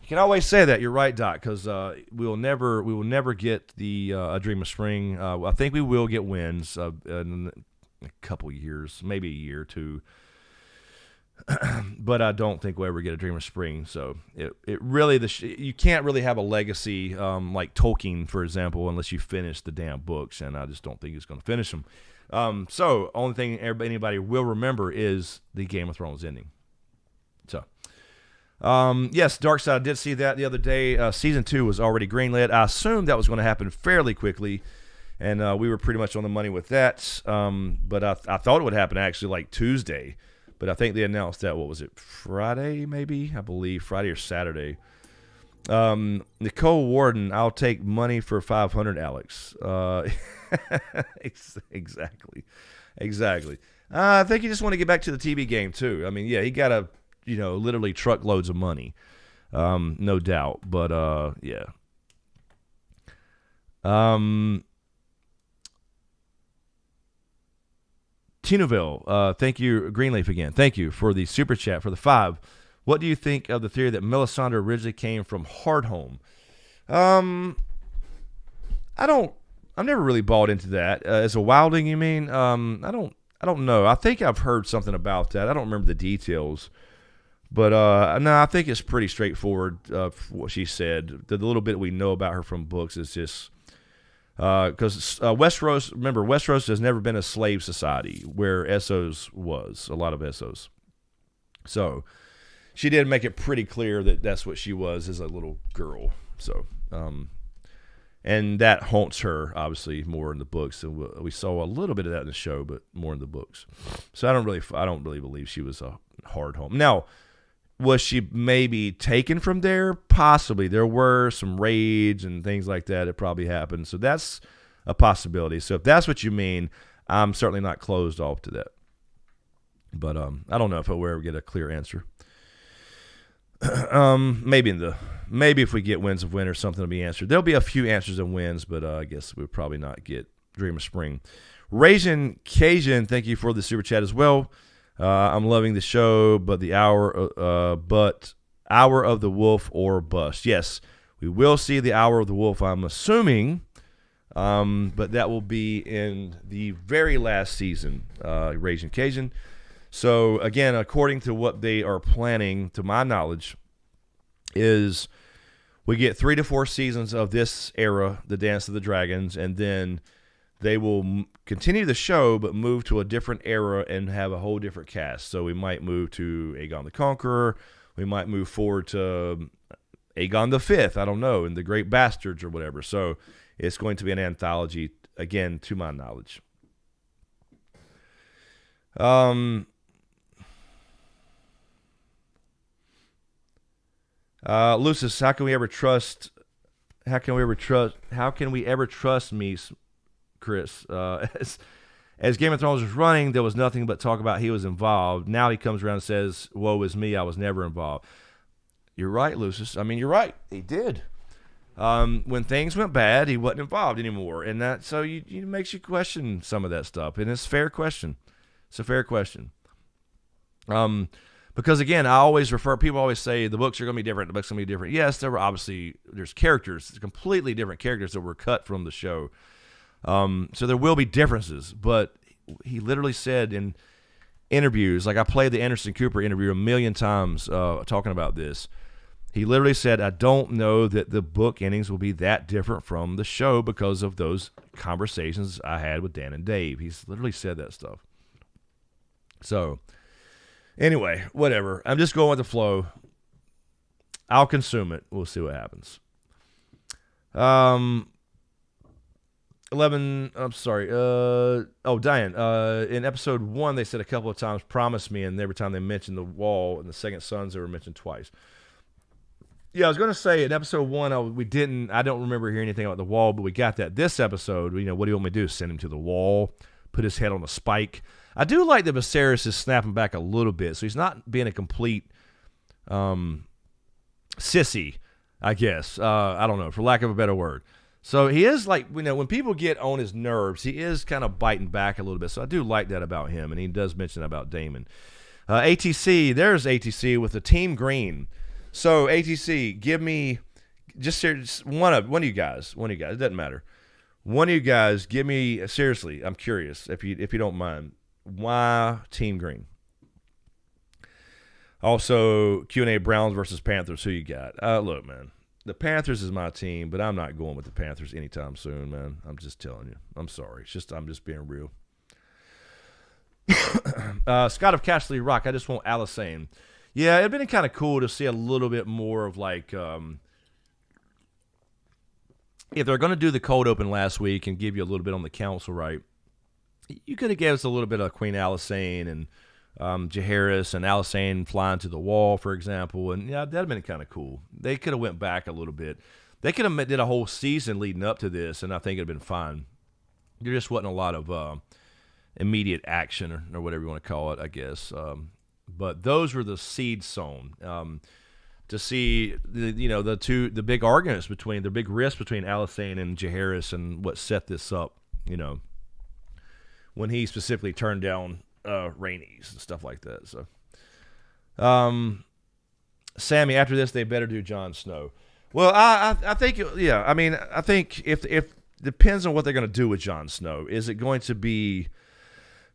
you can always say that. You're right, Doc, because we will never get the A Dream of Spring. I think we will get wins in a couple years, maybe a year or two. But I don't think we'll ever get A Dream of Spring. So it really, you can't really have a legacy like Tolkien, for example, unless you finish the damn books, and I just don't think he's going to finish them. So only thing anybody will remember is the Game of Thrones ending. So yes, Darkseid, I did see that the other day. Season 2 was already greenlit. I assumed that was going to happen fairly quickly, and we were pretty much on the money with that. But I thought it would happen actually like Tuesday. But I think they announced that, what was it, Friday maybe? I believe Friday or Saturday. Nicole Warden, I'll take money for 500, Alex. Exactly. I think you just want to get back to the TV game too. I mean, yeah, he got literally truckloads of money, no doubt. But yeah. Tinoville, thank you, Greenleaf again. Thank you for the super chat for the 5. What do you think of the theory that Melisandre originally came from Hardhome? I've never really bought into that. As a wildling, you mean? I don't know. I think I've heard something about that. I don't remember the details. But no, I think it's pretty straightforward what she said. The little bit we know about her from books is just Because Westeros, remember, Westeros has never been a slave society where Essos was, a lot of Essos. So she did make it pretty clear that that's what she was as a little girl. So, and that haunts her, obviously, more in the books. And we saw a little bit of that in the show, but more in the books. So I don't really believe she was a hard home. Now, was she maybe taken from there? Possibly. There were some raids and things like that. It probably happened. So that's a possibility. So if that's what you mean, I'm certainly not closed off to that. But I don't know if I'll ever get a clear answer. Maybe if we get Winds of Winter, something will be answered. There'll be a few answers in Winds, but I guess we'll probably not get Dream of Spring. Raisin Cajun, thank you for the super chat as well. I'm loving the show, but Hour of the Wolf or bust. Yes, we will see the Hour of the Wolf, I'm assuming, but that will be in the very last season, Raging Cajun. So, again, according to what they are planning, to my knowledge, is we get 3 to 4 seasons of this era, the Dance of the Dragons, and then they will continue the show but move to a different era and have a whole different cast. So we might move to Aegon the Conqueror. We might move forward to Aegon the Fifth, I don't know, and the Great Bastards or whatever. So it's going to be an anthology, again, to my knowledge. Lucis, how can we ever trust me, Chris? As Game of Thrones was running, there was nothing but talk about he was involved. Now he comes around and says, woe is me, I was never involved. You're right, Lucis. I mean, you're right. He did. When things went bad, he wasn't involved anymore. And that, so it makes you question some of that stuff. And it's a fair question. It's a fair question. Because, again, people always say the books are going to be different, the books are going to be different. Yes, there's characters, completely different characters that were cut from the show. So there will be differences, but he literally said in interviews, like I played the Anderson Cooper interview a million times talking about this. He literally said, I don't know that the book endings will be that different from the show because of those conversations I had with Dan and Dave. He's literally said that stuff. So, anyway, whatever. I'm just going with the flow. I'll consume it. We'll see what happens. 11, I'm sorry. Diane, in episode 1, they said a couple of times, promise me, and every time they mentioned the wall and the Second Sons, they were mentioned twice. Yeah, I was going to say, in episode 1, I don't remember hearing anything about the wall, but we got that this episode. What do you want me to do? Send him to the wall, put his head on a spike. I do like that Vasaris is snapping back a little bit, so he's not being a complete sissy, I guess. I don't know, for lack of a better word. So he is like, when people get on his nerves, he is kind of biting back a little bit. So I do like that about him, and he does mention that about Daemon. ATC, there's ATC with the Team Green. So ATC, give me just one of you guys. It doesn't matter. One of you guys, give me seriously. I'm curious if you don't mind. Why Team Green? Also, Q&A Browns versus Panthers. Who you got? Look, man. The Panthers is my team, but I'm not going with the Panthers anytime soon, man. I'm just telling you. I'm sorry. I'm just being real. Scott of Castley Rock, I just want Alison. Yeah, it'd been kind of cool to see a little bit more of like, if they're going to do the cold open last week and give you a little bit on the council, right? You could have gave us a little bit of Queen Alison and Jaehaerys and Alison flying to the wall, for example, and yeah, that'd have been kind of cool. They could have went back a little bit. They could have did a whole season leading up to this, and I think it'd been fine. There just wasn't a lot of immediate action or whatever you want to call it, I guess. But those were the seeds sown to see the big arguments the big risk between Alison and Jaehaerys and what set this up. When he specifically turned down Rhaenys and stuff like that. So, Sammy, after this, they better do Jon Snow. Well, I think, yeah. I mean, I think if depends on what they're going to do with Jon Snow. Is it going to be?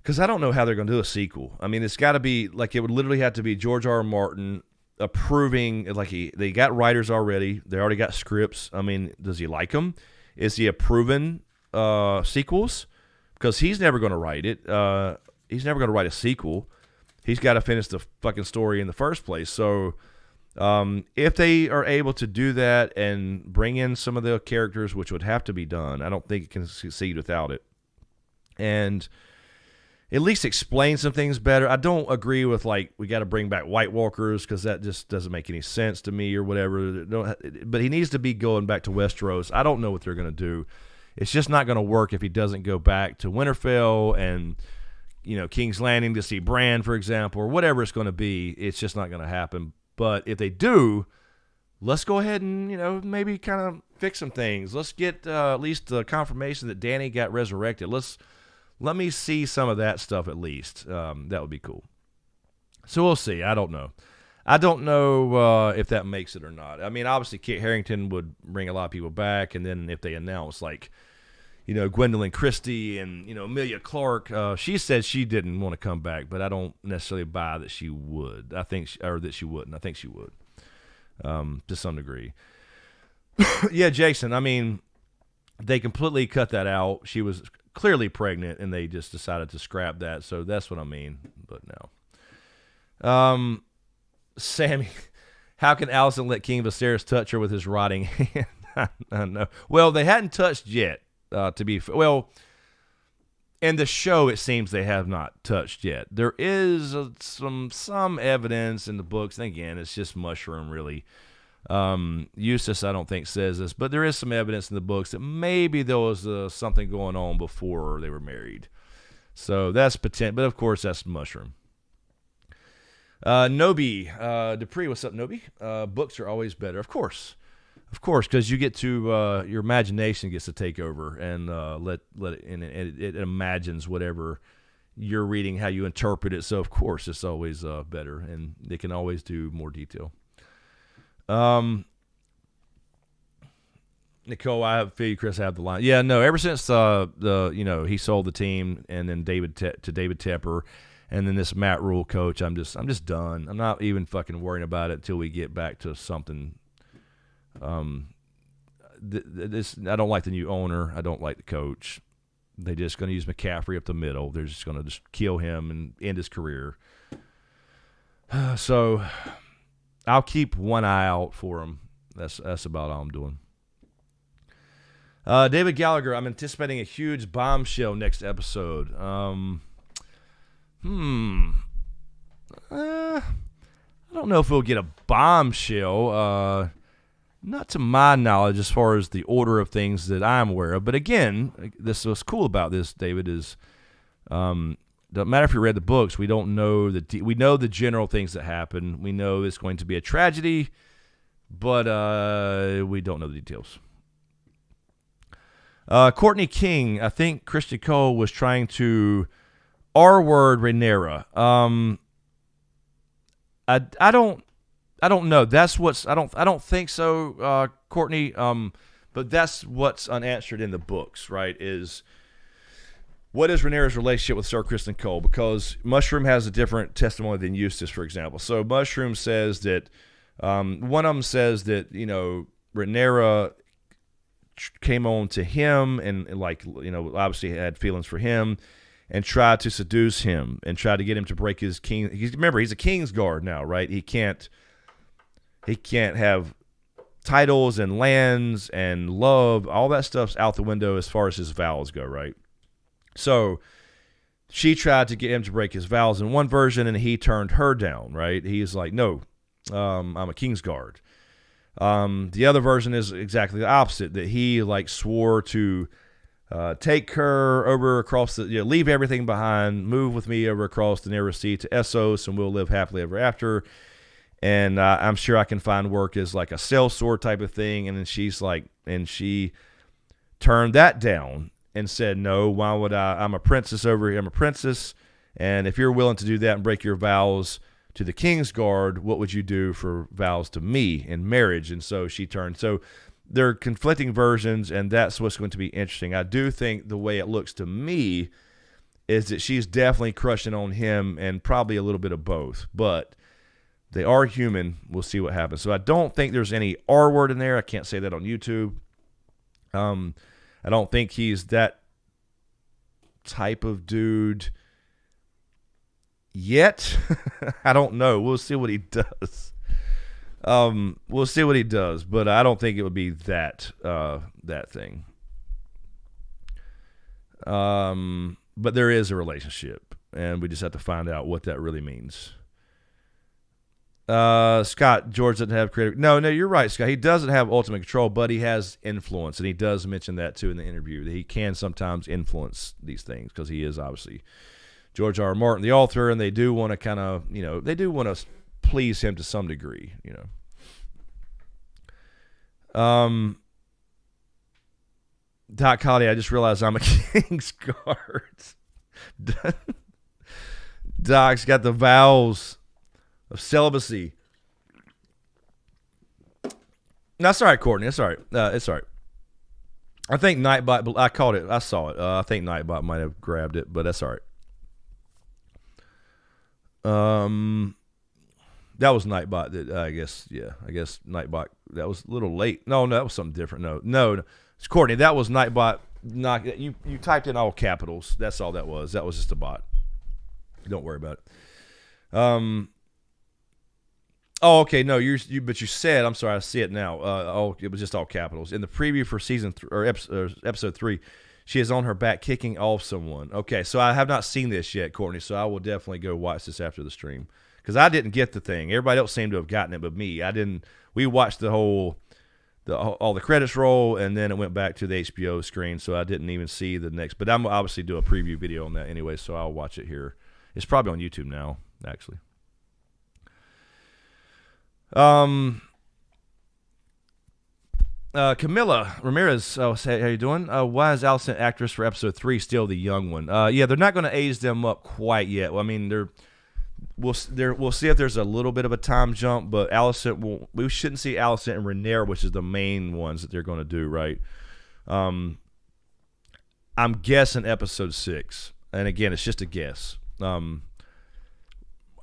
Because I don't know how they're going to do a sequel. I mean, it's got to be like it would literally have to be George R. R. Martin approving. Like they got writers already. They already got scripts. I mean, does he like them? Is he approving sequels because he's never going to write it. He's never going to write a sequel. He's got to finish the fucking story in the first place. So if they are able to do that and bring in some of the characters, which would have to be done, I don't think it can succeed without it. And at least explain some things better. I don't agree with, like, we got to bring back White Walkers because that just doesn't make any sense to me or whatever. But he needs to be going back to Westeros. I don't know what they're going to do. It's just not going to work if he doesn't go back to Winterfell and, you know, King's Landing to see Bran, for example, or whatever it's going to be. It's just not going to happen. But if they do, let's go ahead and, you know, maybe kind of fix some things. Let's get at least the confirmation that Dany got resurrected. Let me see some of that stuff at least. That would be cool. So we'll see. I don't know. I don't know if that makes it or not. I mean, obviously, Kit Harington would bring a lot of people back, and then if they announce, like, you know, Gwendolyn Christie and, you know, Emilia Clarke, she said she didn't want to come back, but I don't necessarily buy that she would. Or that she wouldn't. I think she would, to some degree. Yeah, Jason. I mean, they completely cut that out. She was clearly pregnant, and they just decided to scrap that. So that's what I mean. But no. Sammy, how can Alison let King Viserys touch her with his rotting hand? I don't know. Well, they hadn't touched yet. Well, in the show, it seems they have not touched yet. There is some evidence in the books, and again, it's just mushroom, really. Eustace, I don't think, says this, but there is some evidence in the books that maybe there was something going on before they were married. So that's potential, but of course, that's mushroom. Nobi, Dupree, what's up, Nobi? Books are always better, of course, because you get to your imagination gets to take over and let it, and it imagines whatever you're reading, how you interpret it. So of course, it's always better, and they can always do more detail. Nicole, I feel you, Chris, have the line. Yeah, no, ever since he sold the team, and then David Tepper, and then this Matt Rule coach, I'm just done. I'm not even fucking worrying about it until we get back to something. I don't like the new owner. I don't like the coach. They're just going to use McCaffrey up the middle. They're just going to just kill him and end his career. So I'll keep one eye out for him. That's about all I'm doing. David Gallagher, I'm anticipating a huge bombshell next episode. I don't know if we'll get a bombshell. Not to my knowledge, as far as the order of things that I'm aware of. But again, this what's cool about this, David, is doesn't matter if you read the books. We don't know we know the general things that happen. We know it's going to be a tragedy, but we don't know the details. Courtney King, I think Christian Cole was trying to R-word Rhaenyra. I don't know. That's what's I don't think so, Courtney. But that's what's unanswered in the books, right? Is what is Rhaenyra's relationship with Sir Kristen Cole? Because Mushroom has a different testimony than Eustace, for example. So Mushroom says that one of them says that Rhaenyra came on to him and obviously had feelings for him and tried to seduce him and tried to get him to break his king. Remember, he's a king's guard now, right? He can't have titles and lands and love. All that stuff's out the window as far as his vows go, right? So she tried to get him to break his vows in one version, and he turned her down, right? He's like, no, I'm a king's guard. The other version is exactly the opposite, that he swore to take her over across leave everything behind, move with me over across the Narrow Sea to Essos, and we'll live happily ever after. And I'm sure I can find work as like a sellsword type of thing. And then she turned that down and said, no, why would I? I'm a princess over here. I'm a princess. And if you're willing to do that and break your vows to the King's Guard, what would you do for vows to me in marriage? And so she turned. So they're conflicting versions, and that's what's going to be interesting. I do think the way it looks to me is that she's definitely crushing on him and probably a little bit of both. But they are human. We'll see what happens. So I don't think there's any R word in there. I can't say that on YouTube. I I don't think he's that type of dude yet. I don't know. We'll see what he does. We'll see what he does, but I don't think it would be that thing. But there is a relationship, and we just have to find out what that really means. Scott, George doesn't have creative. No, you're right, Scott. He doesn't have ultimate control, but he has influence, and he does mention that too in the interview, that he can sometimes influence these things because he is obviously George R. R. Martin, the author, and they do want to kind of, they do want to please him to some degree, Doc Holly, I just realized I'm a King's Guard. Doc's got the vows of celibacy. No, that's all right, Courtney. It's all right. It's all right. I think Nightbot, I caught it. I saw it. I think Nightbot might have grabbed it, but that's all right. That was Nightbot. That I guess Nightbot. That was a little late. No, that was something different. No. It's Courtney. That was Nightbot. You typed in all capitals. That's all that was. That was just a bot. Don't worry about it. Oh, okay. No, but you said. I'm sorry. I see it now. It was just all capitals in the preview for season episode 3. She is on her back kicking off someone. Okay, so I have not seen this yet, Courtney. So I will definitely go watch this after the stream because I didn't get the thing. Everybody else seemed to have gotten it, but me, I didn't. We watched all the credits roll, and then it went back to the HBO screen, so I didn't even see the next. But I'm obviously do a preview video on that anyway, so I'll watch it here. It's probably on YouTube now, actually. Camilla Ramirez, how you doing? Why is Alison actress for episode 3 still the young one? Yeah, they're not going to age them up quite yet. Well, I mean, we'll see if there's a little bit of a time jump, but we shouldn't see Alison and Rhaenyra, which is the main ones that they're going to do, right? I'm guessing episode 6, and again, it's just a guess. I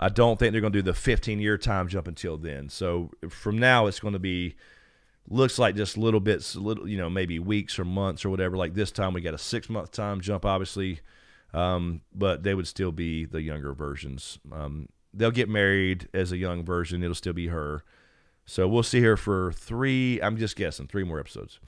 don't think they're going to do the 15-year time jump until then. So from now, it's going to be looks like just little bits, maybe weeks or months or whatever. Like this time, we got a 6-month time jump, obviously, but they would still be the younger versions. They'll get married as a young version. It'll still be her. So we'll see her for 3. I'm just guessing 3 more episodes.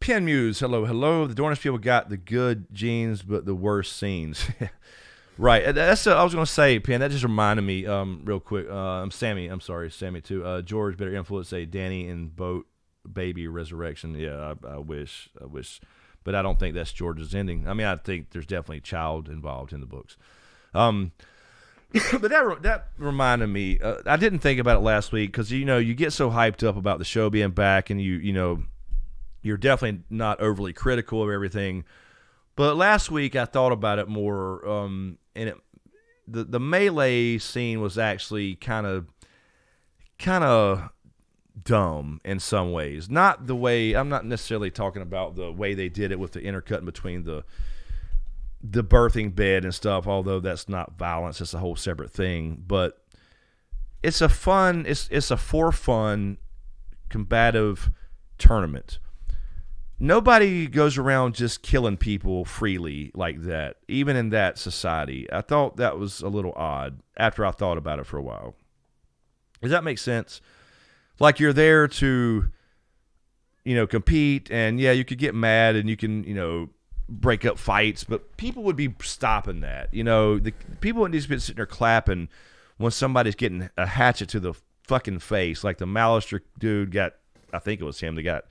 Pen Muse, hello. The Dornish people got the good genes, but the worst scenes. Right. That's I was going to say, Pen, that just reminded me real quick. Sammy too. George better influence a Danny and Boat baby resurrection. Yeah, I wish. But I don't think that's George's ending. I mean, I think there's definitely a child involved in the books. But that reminded me. I didn't think about it last week because, you get so hyped up about the show being back and you're definitely not overly critical of everything. But last week I thought about it more, and the melee scene was actually kind of dumb in some ways. Not the way, I'm not necessarily talking about the way they did it with the intercutting between the birthing bed and stuff, although that's not violence, it's a whole separate thing. But it's a fun, it's a for fun, combative tournament. Nobody goes around just killing people freely like that, even in that society. I thought that was a little odd after I thought about it for a while. Does that make sense? Like you're there to, compete, and yeah, you could get mad and you can, break up fights, but people would be stopping that. The people wouldn't just be sitting there clapping when somebody's getting a hatchet to the fucking face, like the Melisandre dude got, I think it was him that got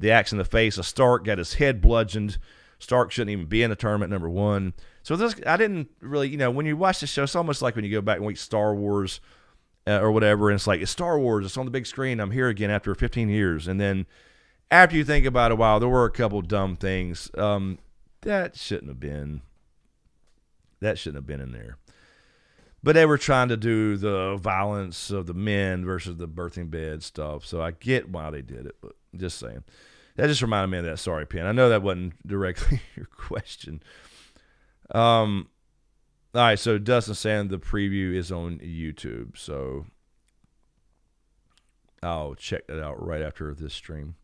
the axe in the face. A Stark got his head bludgeoned. Stark shouldn't even be in the tournament, number one. So I didn't really, when you watch the show, it's almost like when you go back and watch Star Wars or whatever, and it's like, it's Star Wars, it's on the big screen, I'm here again after 15 years. And then after you think about it a while, there were a couple dumb things. That shouldn't have been in there. But they were trying to do the violence of the men versus the birthing bed stuff. So I get why they did it, but I'm just saying. That just reminded me of that. Sorry, Pen. I know that wasn't directly your question. All right, so Dustin saying the preview is on YouTube, so I'll check that out right after this stream.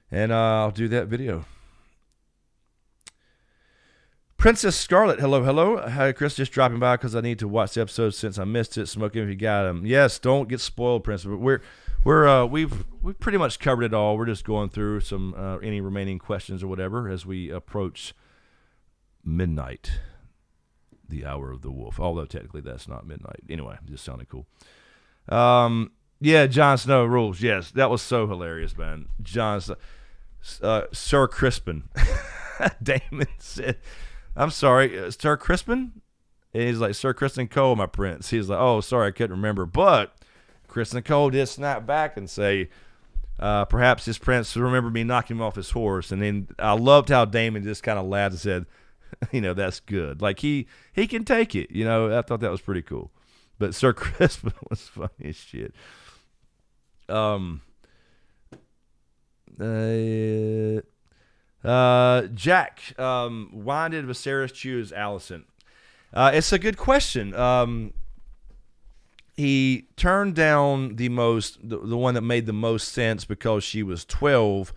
And I'll do that video. Princess Scarlet, hello, hello. Hi, Chris, just dropping by because I need to watch the episode since I missed it. Smoking if you got them. Yes, don't get spoiled, Princess. We've pretty much covered it all. We're just going through some any remaining questions or whatever as we approach midnight, the hour of the wolf. Although technically that's not midnight. Anyway, it just sounded cool. Yeah, Jon Snow rules. Yes, that was so hilarious, man. Sir Crispin. Damon said, I'm sorry, Sir Crispin? And he's like, Sir Kristen Cole, my prince. He's like, oh, sorry, I couldn't remember. But Kristen Cole did snap back and say, perhaps his prince remembered me knocking him off his horse. And then I loved how Damon just kind of laughed and said, that's good. Like, he can take it. I thought that was pretty cool. But Sir Crispin was funny as shit. Jack, why did Vasaris choose Alison? It's a good question. He turned down the one that made the most sense because she was 12,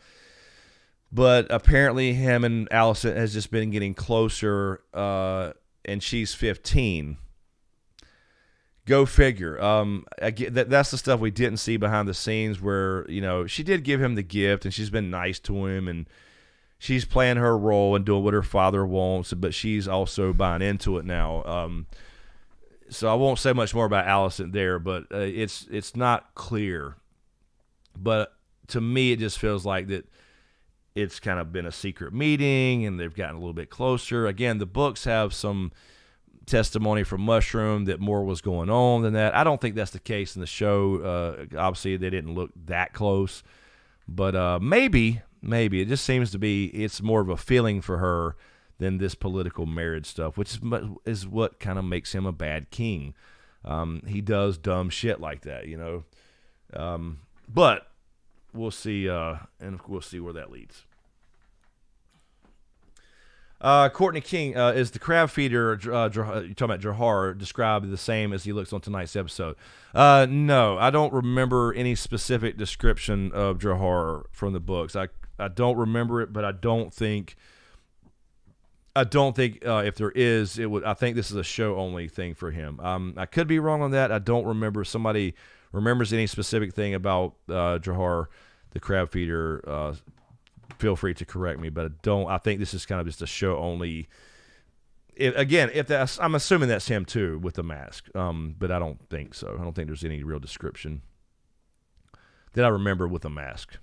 but apparently him and Alison has just been getting closer, and she's 15. Go figure. That's the stuff we didn't see behind the scenes where, she did give him the gift and she's been nice to him and she's playing her role and doing what her father wants, but she's also buying into it now. So I won't say much more about Alison there, but it's not clear. But to me, it just feels like that it's kind of been a secret meeting and they've gotten a little bit closer. Again, the books have some testimony from Mushroom that more was going on than that. I don't think that's the case in the show. Obviously, they didn't look that close. But maybe it just seems to be it's more of a feeling for her than this political marriage stuff, which is what kind of makes him a bad king. He does dumb shit like that, but we'll see, and we'll see where that leads. Courtney King, is the crab feeder, you're talking about Jahar, described the same as he looks on tonight's episode? No, I don't remember any specific description of Jahar from the books. I don't remember it, but I don't think if there is, it would. I think this is a show only thing for him. I could be wrong on that. I don't remember. Somebody remembers any specific thing about Jahar, the crab feeder. Feel free to correct me, but I don't. I think this is kind of just a show only. If that's, I'm assuming that's him too with the mask. But I don't think so. I don't think there's any real description that I remember with a mask.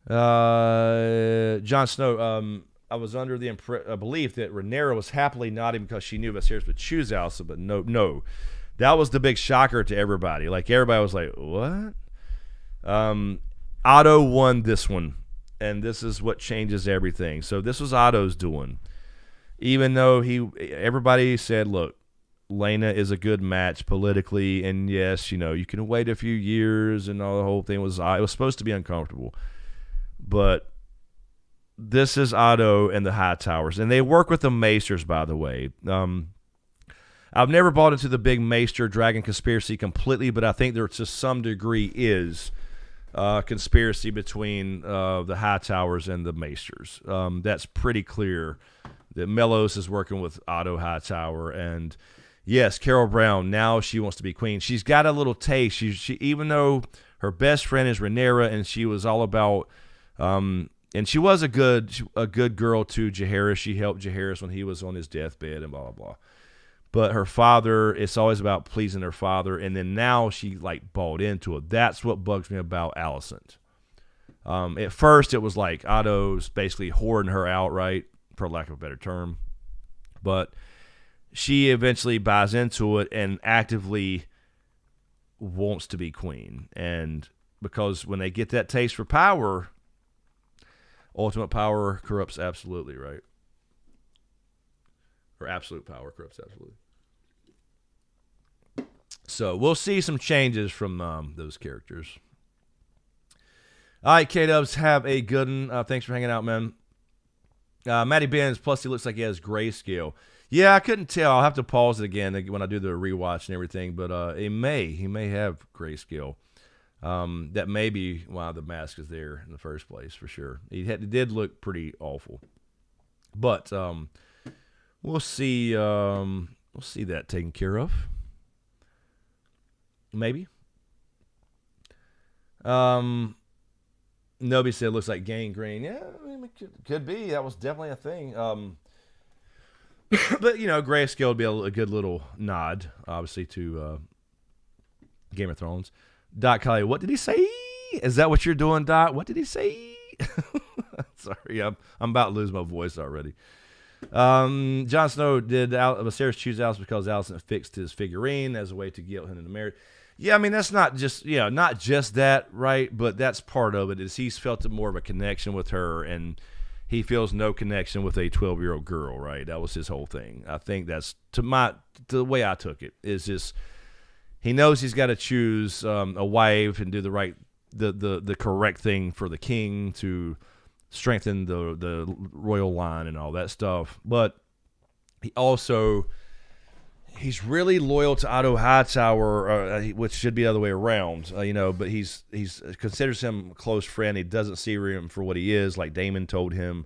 Jon Snow, I was under the belief that Rhaenyra was happily nodding because she knew Vasaris would choose Alison, but no. That was the big shocker to everybody. Like, everybody was like, what? Otto won this one, and this is what changes everything. So this was Otto's doing. Even though everybody said, look, Laena is a good match politically, and yes, you can wait a few years, and all the whole thing was supposed to be uncomfortable. But this is Otto and the Hightowers, and they work with the Maesters, by the way. I've never bought into the big Maester Dragon conspiracy completely, but I think there to some degree is conspiracy between the Hightowers and the Maesters. That's pretty clear that Melos is working with Otto Hightower, and yes, Carol Brown, now she wants to be queen. She's got a little taste. She even though her best friend is Rhaenyra, and she was all about and she was a good girl to Jaehaerys. She helped Jaehaerys when he was on his deathbed and blah, blah, blah. But her father, it's always about pleasing her father. And then now she bought into it. That's what bugs me about Alicent. At first it was like Otto's basically whoring her out, right? For lack of a better term. But she eventually buys into it and actively wants to be queen. And because when they get that taste for power, ultimate power corrupts absolutely, right? Or absolute power corrupts absolutely. So we'll see some changes from those characters. All right, K-Dubs, have a good one. Thanks for hanging out, man. Matty Benz, plus he looks like he has grayscale. Yeah, I couldn't tell. I'll have to pause it again when I do the rewatch and everything, but he may have grayscale. That may be why the mask is there in the first place, for sure. It did look pretty awful. But we'll see that taken care of. Maybe. Nobody said it looks like gangrene. Yeah, I mean, it could be. That was definitely a thing. But, grayscale would be a good little nod, obviously, to Game of Thrones. Dot Kelly, what did he say? Is that what you're doing, Dot? What did he say? Sorry, I'm about to lose my voice already. Jon Snow, did Vasaris choose Alison because Alison fixed his figurine as a way to guilt him into marriage? Yeah, I mean, that's not just that, right? But that's part of it, is he's felt more of a connection with her, and he feels no connection with a 12-year-old girl, right? That was his whole thing. I think that's, the way I took it, is just he knows he's got to choose a wife and do the correct thing for the king to strengthen the royal line and all that stuff. But he's really loyal to Otto Hightower, which should be the other way around, but he's considers him a close friend. He doesn't see him for what he is, like Daemon told him.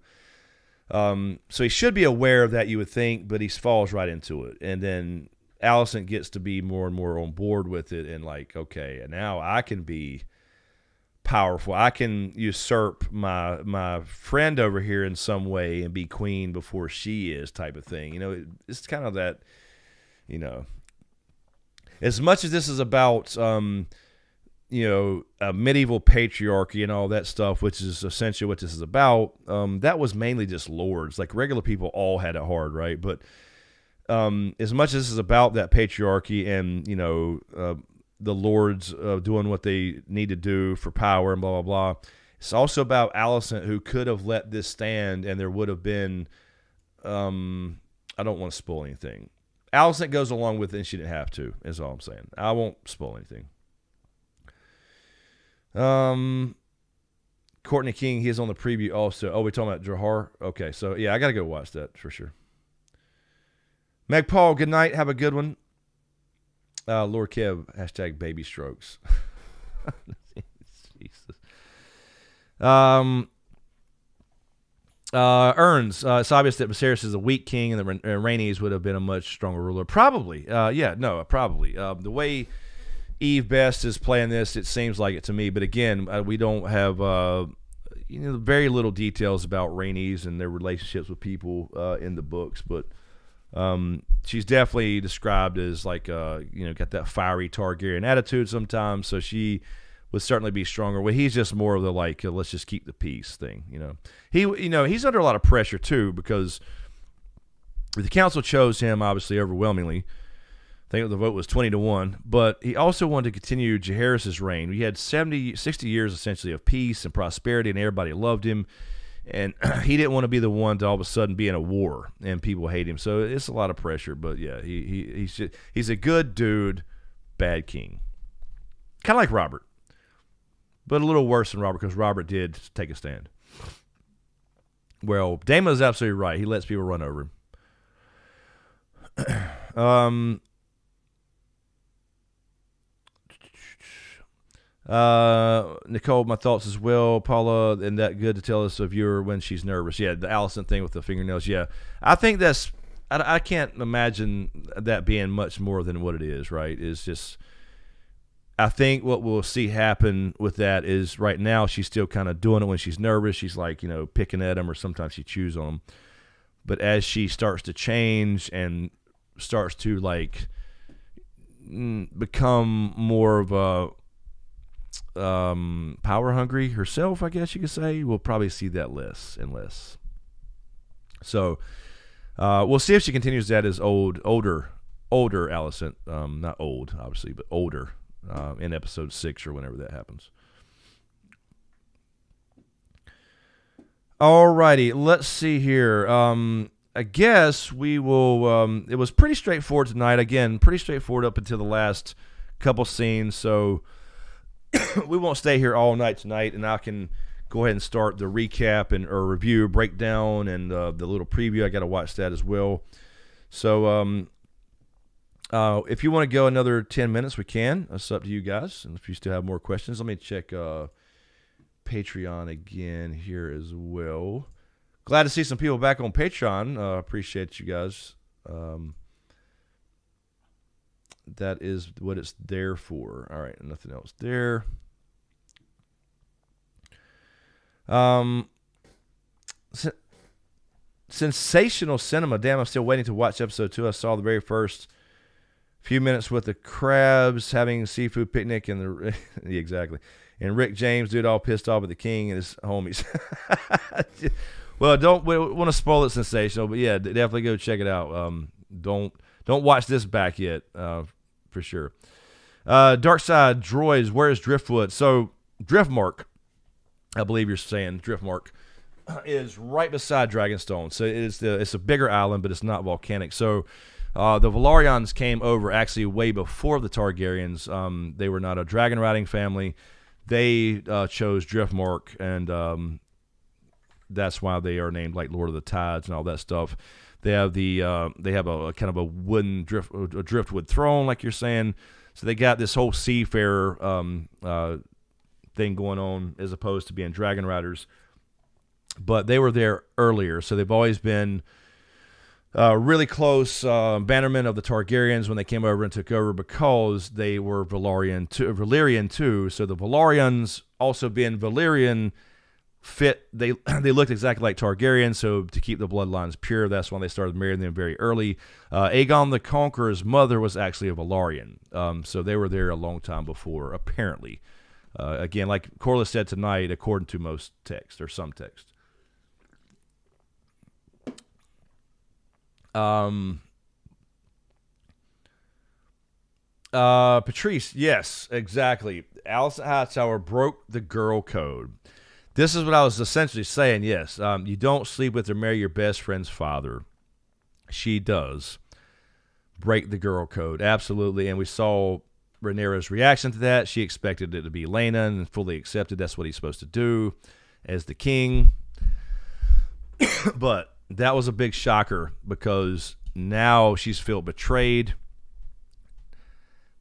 So he should be aware of that, you would think, but he falls right into it. And then Allison gets to be more and more on board with it, and like, okay, and now I can be powerful. I can usurp my friend over here in some way and be queen before she is, type of thing. It's kind of that, as much as this is about a medieval patriarchy and all that stuff, which is essentially what this is about, that was mainly just lords. Like, regular people all had it hard, right? But as much as this is about that patriarchy and the lords doing what they need to do for power and blah blah blah, it's also about Alicent, who could have let this stand, and there would have been I don't want to spoil anything. Alicent goes along with it, and she didn't have to, is all I'm saying. I won't spoil anything. Courtney King, he is on the preview also. Oh, we're talking about Drahar? Okay, so yeah, I got to go watch that for sure. Meg Paul, good night. Have a good one. Lord Kev, hashtag baby strokes. Jesus. Earns, it's obvious that Viserys is a weak king, and the Rhaenys would have been a much stronger ruler. Probably. Probably. The way Eve Best is playing this, it seems like it to me. But again, we don't have very little details about Rhaenys and their relationships with people in the books. But she's definitely described as like got that fiery Targaryen attitude sometimes. So she would certainly be stronger. Well, he's just more of the like, let's just keep the peace thing. He's under a lot of pressure too, because the council chose him obviously overwhelmingly. I think the vote was 20-1, but he also wanted to continue Jaehaerys' reign. We had 60 years essentially of peace and prosperity, and everybody loved him. And he didn't want to be the one to all of a sudden be in a war and people hate him. So it's a lot of pressure. But yeah, he's a good dude, bad king. Kind of like Robert, but a little worse than Robert, because Robert did take a stand. Well, Daemon is absolutely right. He lets people run over him. Nicole, my thoughts as well. Paula, and that good to tell us a viewer when she's nervous. Yeah, the Allison thing with the fingernails. Yeah, I think that's, I can't imagine that being much more than what it is, right? It's just, I think what we'll see happen with that is right now she's still kind of doing it when she's nervous. She's like, picking at them, or sometimes she chews on them. But as she starts to change and starts to like become more of a power hungry herself, I guess you could say, we'll probably see that less and less. So we'll see if she continues that as older Alicent, not old obviously, but older in episode 6 or whenever that happens. Alrighty, let's see here. I guess we will. It was pretty straightforward tonight. Again, pretty straightforward up until the last couple scenes. So we won't stay here all night tonight, and I can go ahead and start the recap and or review, breakdown, and the little preview. I got to watch that as well. So if you want to go another 10 minutes, we can. It's up to you guys. And if you still have more questions, let me check Patreon again here as well. Glad to see some people back on Patreon. Appreciate you guys. That is what it's there for. All right, nothing else there. Sensational cinema. Damn, I'm still waiting to watch episode 2. I saw the very first few minutes with the crabs having a seafood picnic and the yeah, exactly. And Rick James, dude, all pissed off at the king and his homies. Well, we want to spoil it sensational, but yeah, definitely go check it out. Don't watch this back yet, for sure. Dark Side Droids, where is Driftwood? So Driftmark, I believe you're saying Driftmark, is right beside Dragonstone. So it's a bigger island, but it's not volcanic. So the Valyrians came over actually way before the Targaryens. They were not a dragon riding family. They chose Driftmark, and that's why they are named like Lord of the Tides and all that stuff. They have a kind of a wooden driftwood throne, like you're saying. So they got this whole seafarer thing going on as opposed to being dragon riders. But they were there earlier, so they've always been really close bannermen of the Targaryens when they came over and took over because they were Valyrian too. So the Valyrians, also being Valyrian, fit. They looked exactly like Targaryens, so to keep the bloodlines pure, that's when they started marrying them very early. Aegon the Conqueror's mother was actually a Valyrian, so they were there a long time before, apparently. Again, like Corliss said tonight, according to most text, or some text. Patrice, yes, exactly. Alison Hightower broke the girl code. This is what I was essentially saying, yes. You don't sleep with or marry your best friend's father. She does break the girl code, absolutely. And we saw Rhaenyra's reaction to that. She expected it to be Laena and fully accepted that's what he's supposed to do as the king. But that was a big shocker because now she's felt betrayed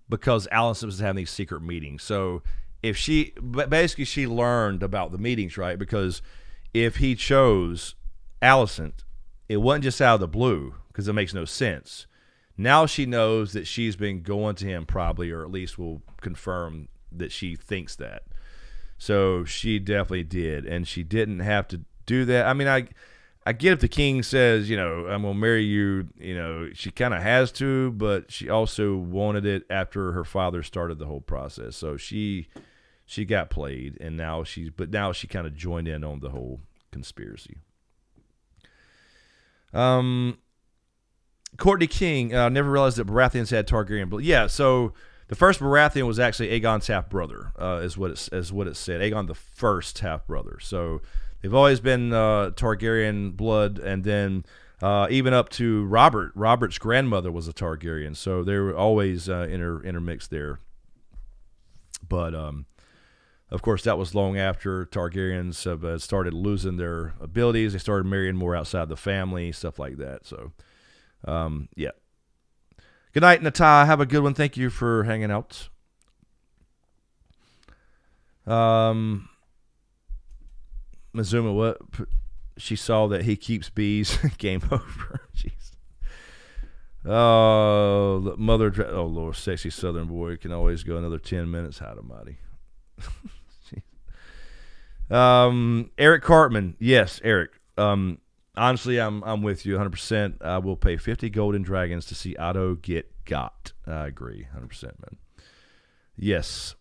because Alicent was having these secret meetings. So if she learned about the meetings, right? Because if he chose Alicent, it wasn't just out of the blue because it makes no sense. Now she knows that she's been going to him probably, or at least will confirm that she thinks that. So she definitely did, and she didn't have to do that. I mean, I get if the king says, I'm going to marry you, she kind of has to, but she also wanted it after her father started the whole process. So she got played, and now she kind of joined in on the whole conspiracy. Courtney King, never realized that Baratheons had Targaryen blood. Yeah, so the first Baratheon was actually Aegon's half brother, is what it said. Aegon the first half brother. So they've always been Targaryen blood, and then even up to Robert. Robert's grandmother was a Targaryen, so they were always intermixed there. But of course, that was long after Targaryens have started losing their abilities. They started marrying more outside the family, stuff like that. So, yeah. Good night, Nata. Have a good one. Thank you for hanging out. Mizuma, what? She saw that he keeps bees. Game over. Jeez. Oh, oh, Lord, sexy Southern boy can always go another 10 minutes. How mighty. Eric Cartman, yes, Eric. Honestly, I'm with you 100%. I will pay 50 golden dragons to see Otto get got. I agree 100%, man. Yes.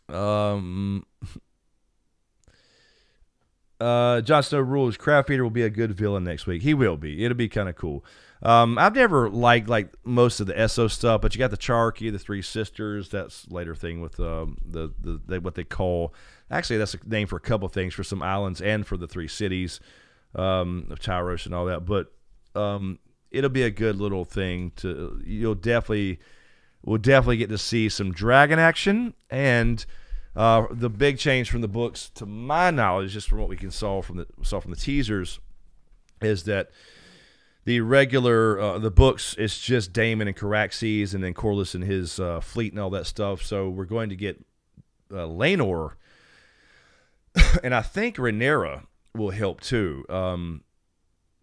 Jon Snow rules. Crabfeeder will be a good villain next week. He will be. It'll be kind of cool. I've never liked like most of the Esso stuff, but you got the Charky, the Three Sisters. That's later thing with the what they call. Actually, that's a name for a couple of things, for some islands and for the three cities of Tyros and all that. But it'll be a good little thing. You'll definitely we'll definitely get to see some dragon action. And the big change from the books, to my knowledge, just from what we can saw from the teasers, is that the regular the books, it's just Daemon and Caraxes, and then Corlys and his fleet and all that stuff. So we're going to get Laenor, and I think Rhaenyra will help too.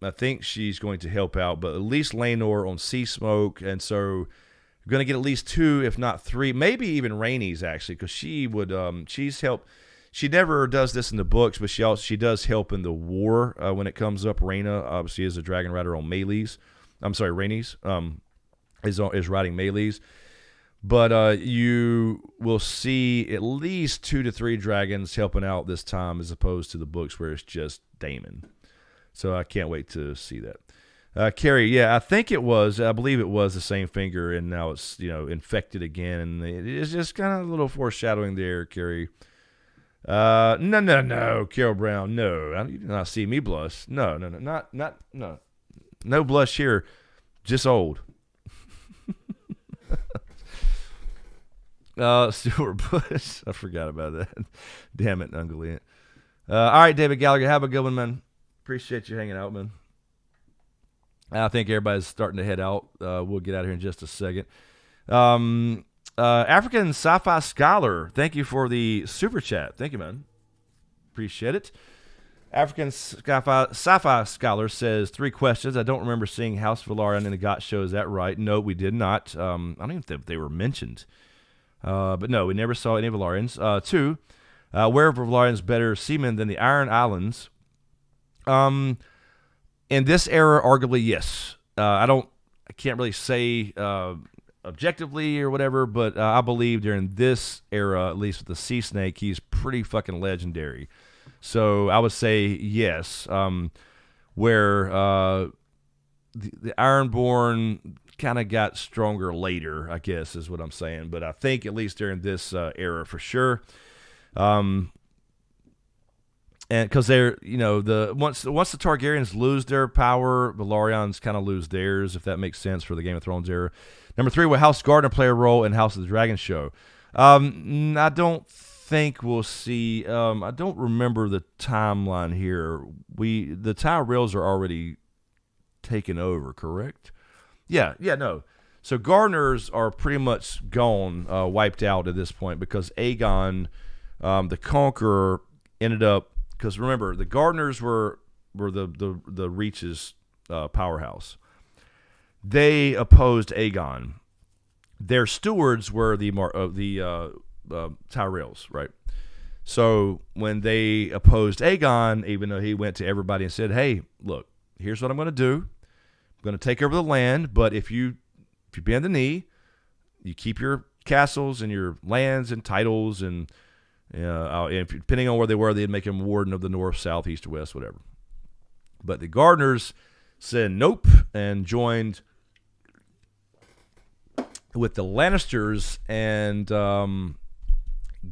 I think she's going to help out, but at least Laenor on Sea Smoke, and so we're going to get at least 2, if not 3, maybe even Rhaenys actually, because she would she's helped. She never does this in the books, but she does help in the war when it comes up. Rhaena obviously is a dragon rider on Melees. I'm sorry, Rhaenys is riding Melees. But you will see at least 2 to 3 dragons helping out this time, as opposed to the books where it's just Daemon. So I can't wait to see that. Carrie, yeah, I believe it was the same finger, and now it's infected again. It's just kind of a little foreshadowing there, Carrie. No, Carol Brown, no. You do not see me blush. No, no blush here, just old. Stuart Bush, I forgot about that. Damn it, Ungoliant. All right, David Gallagher, have a good one, man. Appreciate you hanging out, man. I think everybody's starting to head out. We'll get out of here in just a second. African Sci-Fi Scholar, thank you for the super chat. Thank you, man. Appreciate it. African Sci-Fi Scholar says 3 questions. I don't remember seeing House Valyrian in the GOT show. Is that right? No, we did not. I don't even think they were mentioned. But no, we never saw any Valyrians. 2, where are Valyrians better seamen than the Iron Islands? In this era, arguably, yes. I can't really say objectively or whatever, but I believe during this era, at least with the Sea Snake, he's pretty fucking legendary. So I would say yes. Where the Ironborn kind of got stronger later, I guess is what I'm saying. But I think at least during this era for sure. And because they're, once the Targaryens lose their power, Valyrians kind of lose theirs, if that makes sense for the Game of Thrones era. Number 3, will House Gardner play a role in House of the Dragon show? I don't think we'll see. I don't remember the timeline here. The Tyrells are already taken over, correct? Yeah, no. So Gardners are pretty much gone, wiped out at this point, because Aegon, the Conqueror, ended up. Because remember, the Gardners were the Reach's powerhouse. They opposed Aegon. Their stewards were the Tyrells, right? So when they opposed Aegon, even though he went to everybody and said, "Hey, look, here's what I'm going to do. I'm going to take over the land, but if you bend the knee, you keep your castles and your lands and titles and." And depending on where they were, they'd make him warden of the north, south, east, or west, whatever. But the Gardners said nope and joined with the Lannisters and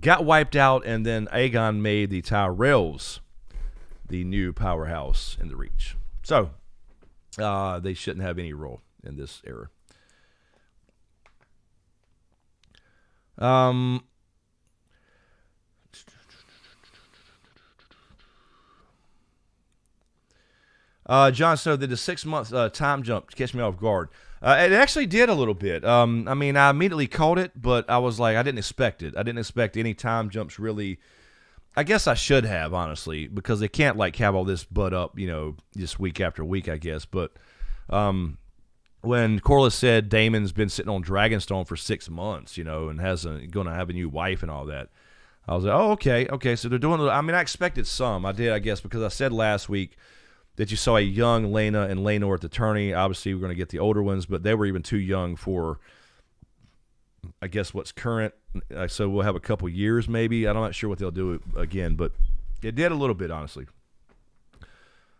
got wiped out. And then Aegon made the Tyrells the new powerhouse in the Reach. So they shouldn't have any role in this era. John Snow did the 6 months time jump to catch me off guard. It actually did a little bit. I immediately caught it, but I was like, I didn't expect it. I didn't expect any time jumps really. I guess I should have, honestly, because they can't have all this butt up, just week after week, I guess. But when Corlys said Daemon's been sitting on Dragonstone for 6 months, and going to have a new wife and all that, I was like, oh, okay. So they're doing. I expected some. I did, I guess, because I said last week that you saw a young Laena and Laenor at the tourney. Obviously, we're going to get the older ones, but they were even too young for, I guess, what's current. So we'll have a couple years maybe. I'm not sure what they'll do again, but it did a little bit, honestly.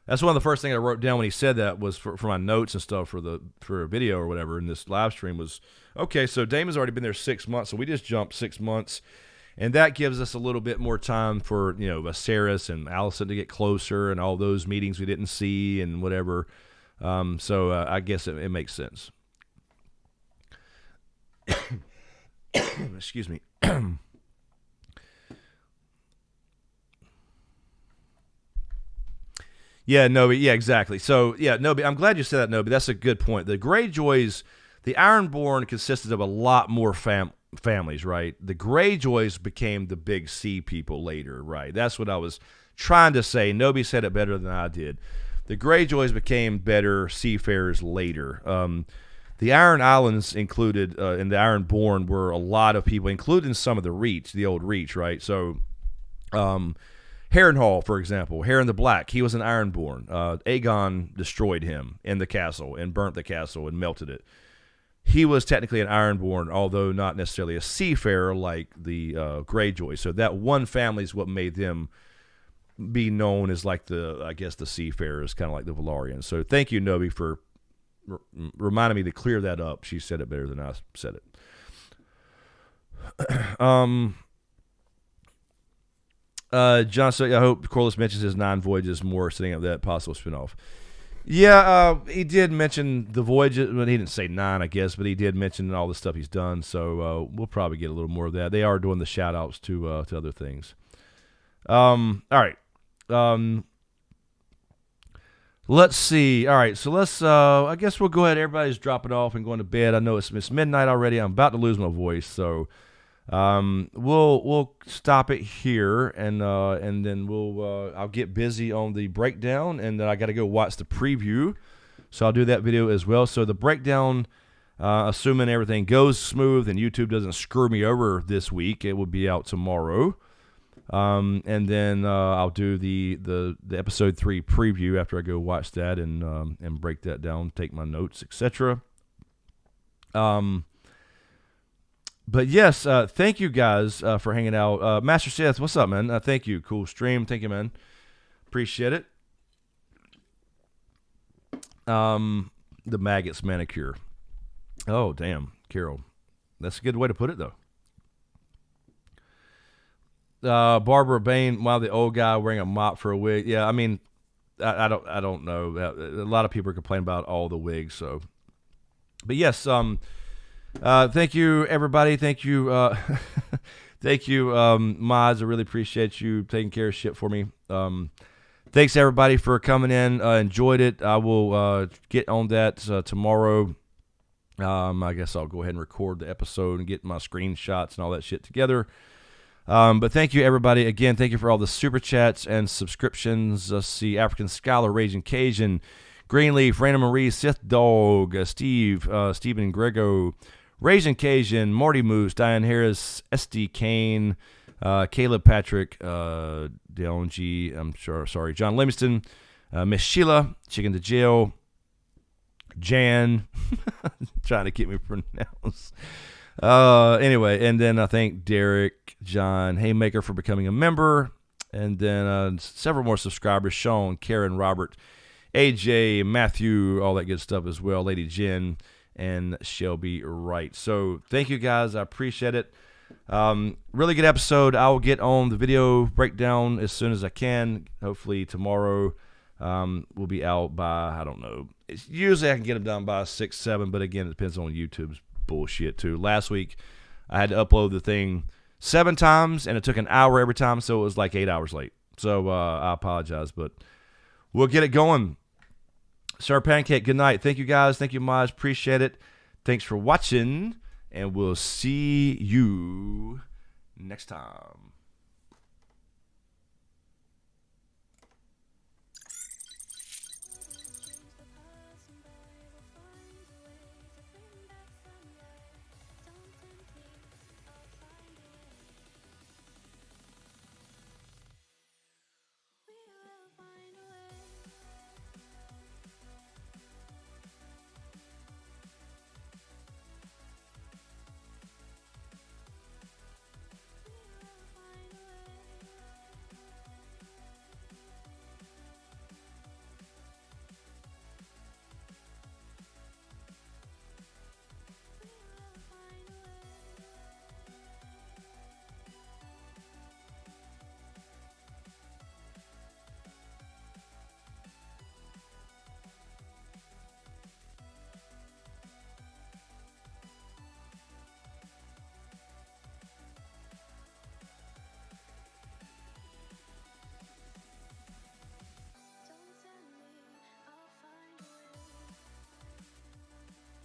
That's one of the first things I wrote down when he said that was for my notes and stuff for a video or whatever in this live stream was, okay, so Daemon's already been there 6 months, so we just jumped 6 months. And that gives us a little bit more time for, Vasaris and Alison to get closer and all those meetings we didn't see and whatever. So I guess it makes sense. Excuse me. Yeah, Nobi. Yeah, exactly. So, yeah, Nobi, I'm glad you said that, Nobi. That's a good point. The Greyjoys, the Ironborn consisted of a lot more families, right? The Greyjoys became the big sea people later, right? That's what I was trying to say. Nobi said it better than I did. The Greyjoys became better seafarers later. The Iron Islands included, and the Ironborn were a lot of people, including some of the Reach, the old Reach, right? So, Harrenhal, for example, Harren the Black, he was an Ironborn. Aegon destroyed him in the castle and burnt the castle and melted it. He was technically an Ironborn, although not necessarily a seafarer like the Greyjoy. So that one family is what made them be known as like the seafarers, kind of like the Valyrians. So thank you, Nobi, for reminding me to clear that up. She said it better than I said it. John, so I hope Corliss mentions his 9 voyages more, setting up that possible spinoff. Yeah, he did mention the voyages. Well, he didn't say 9, I guess, but he did mention all the stuff he's done. So we'll probably get a little more of that. They are doing the shout outs to other things. All right. Let's see. All right, so let's. I guess we'll go ahead. Everybody's dropping off and going to bed. I know it's midnight already. I'm about to lose my voice, so. We'll stop it here, and then I'll get busy on the breakdown, and then I got to go watch the preview, so I'll do that video as well. So the breakdown, assuming everything goes smooth and YouTube doesn't screw me over this week, it will be out tomorrow, and then I'll do the episode 3 preview after I go watch that and break that down, take my notes, etc. But yes, thank you guys for hanging out. Master Seth, what's up, man? Thank you. Cool stream. Thank you, man. Appreciate it. The maggots manicure. Oh, damn, Carol. That's a good way to put it, though. Barbara Bain, wow, the old guy wearing a mop for a wig. Yeah, I mean, I don't know. A lot of people are complaining about all the wigs. So, but yes, thank you, everybody. Thank you, thank you, mods. I really appreciate you taking care of shit for me. Thanks, everybody, for coming in. Enjoyed it. I will get on that tomorrow. I guess I'll go ahead and record the episode and get my screenshots and all that shit together. But thank you, everybody. Again, thank you for all the super chats and subscriptions. See African Scholar, Raging Cajun, Greenleaf, Raina Marie, Sith Dog, Steve, Stephen Grego, Raging Cajun, Marty Moose, Diane Harris, SD Kane, Caleb Patrick, Dale G, I'm sure, sorry, John Livingston, Miss Sheila, Chicken to Jail, Jan, trying to get me pronounced. Anyway, and then I thank Derek, John, Haymaker for becoming a member, and then several more subscribers, Sean, Karen, Robert, AJ, Matthew, all that good stuff as well, Lady Jen, and Shelby Wright. So thank you guys. I appreciate it. Really good episode. I will get on the video breakdown as soon as I can. Hopefully tomorrow will be out by, I don't know. Usually I can get them done by 6, 7, but again, it depends on YouTube's bullshit too. Last week I had to upload the thing 7 times, and it took an hour every time, so it was like 8 hours late. So I apologize, but we'll get it going. Sir Pancake, good night. Thank you, guys. Thank you, Maj. Appreciate it. Thanks for watching, and we'll see you next time.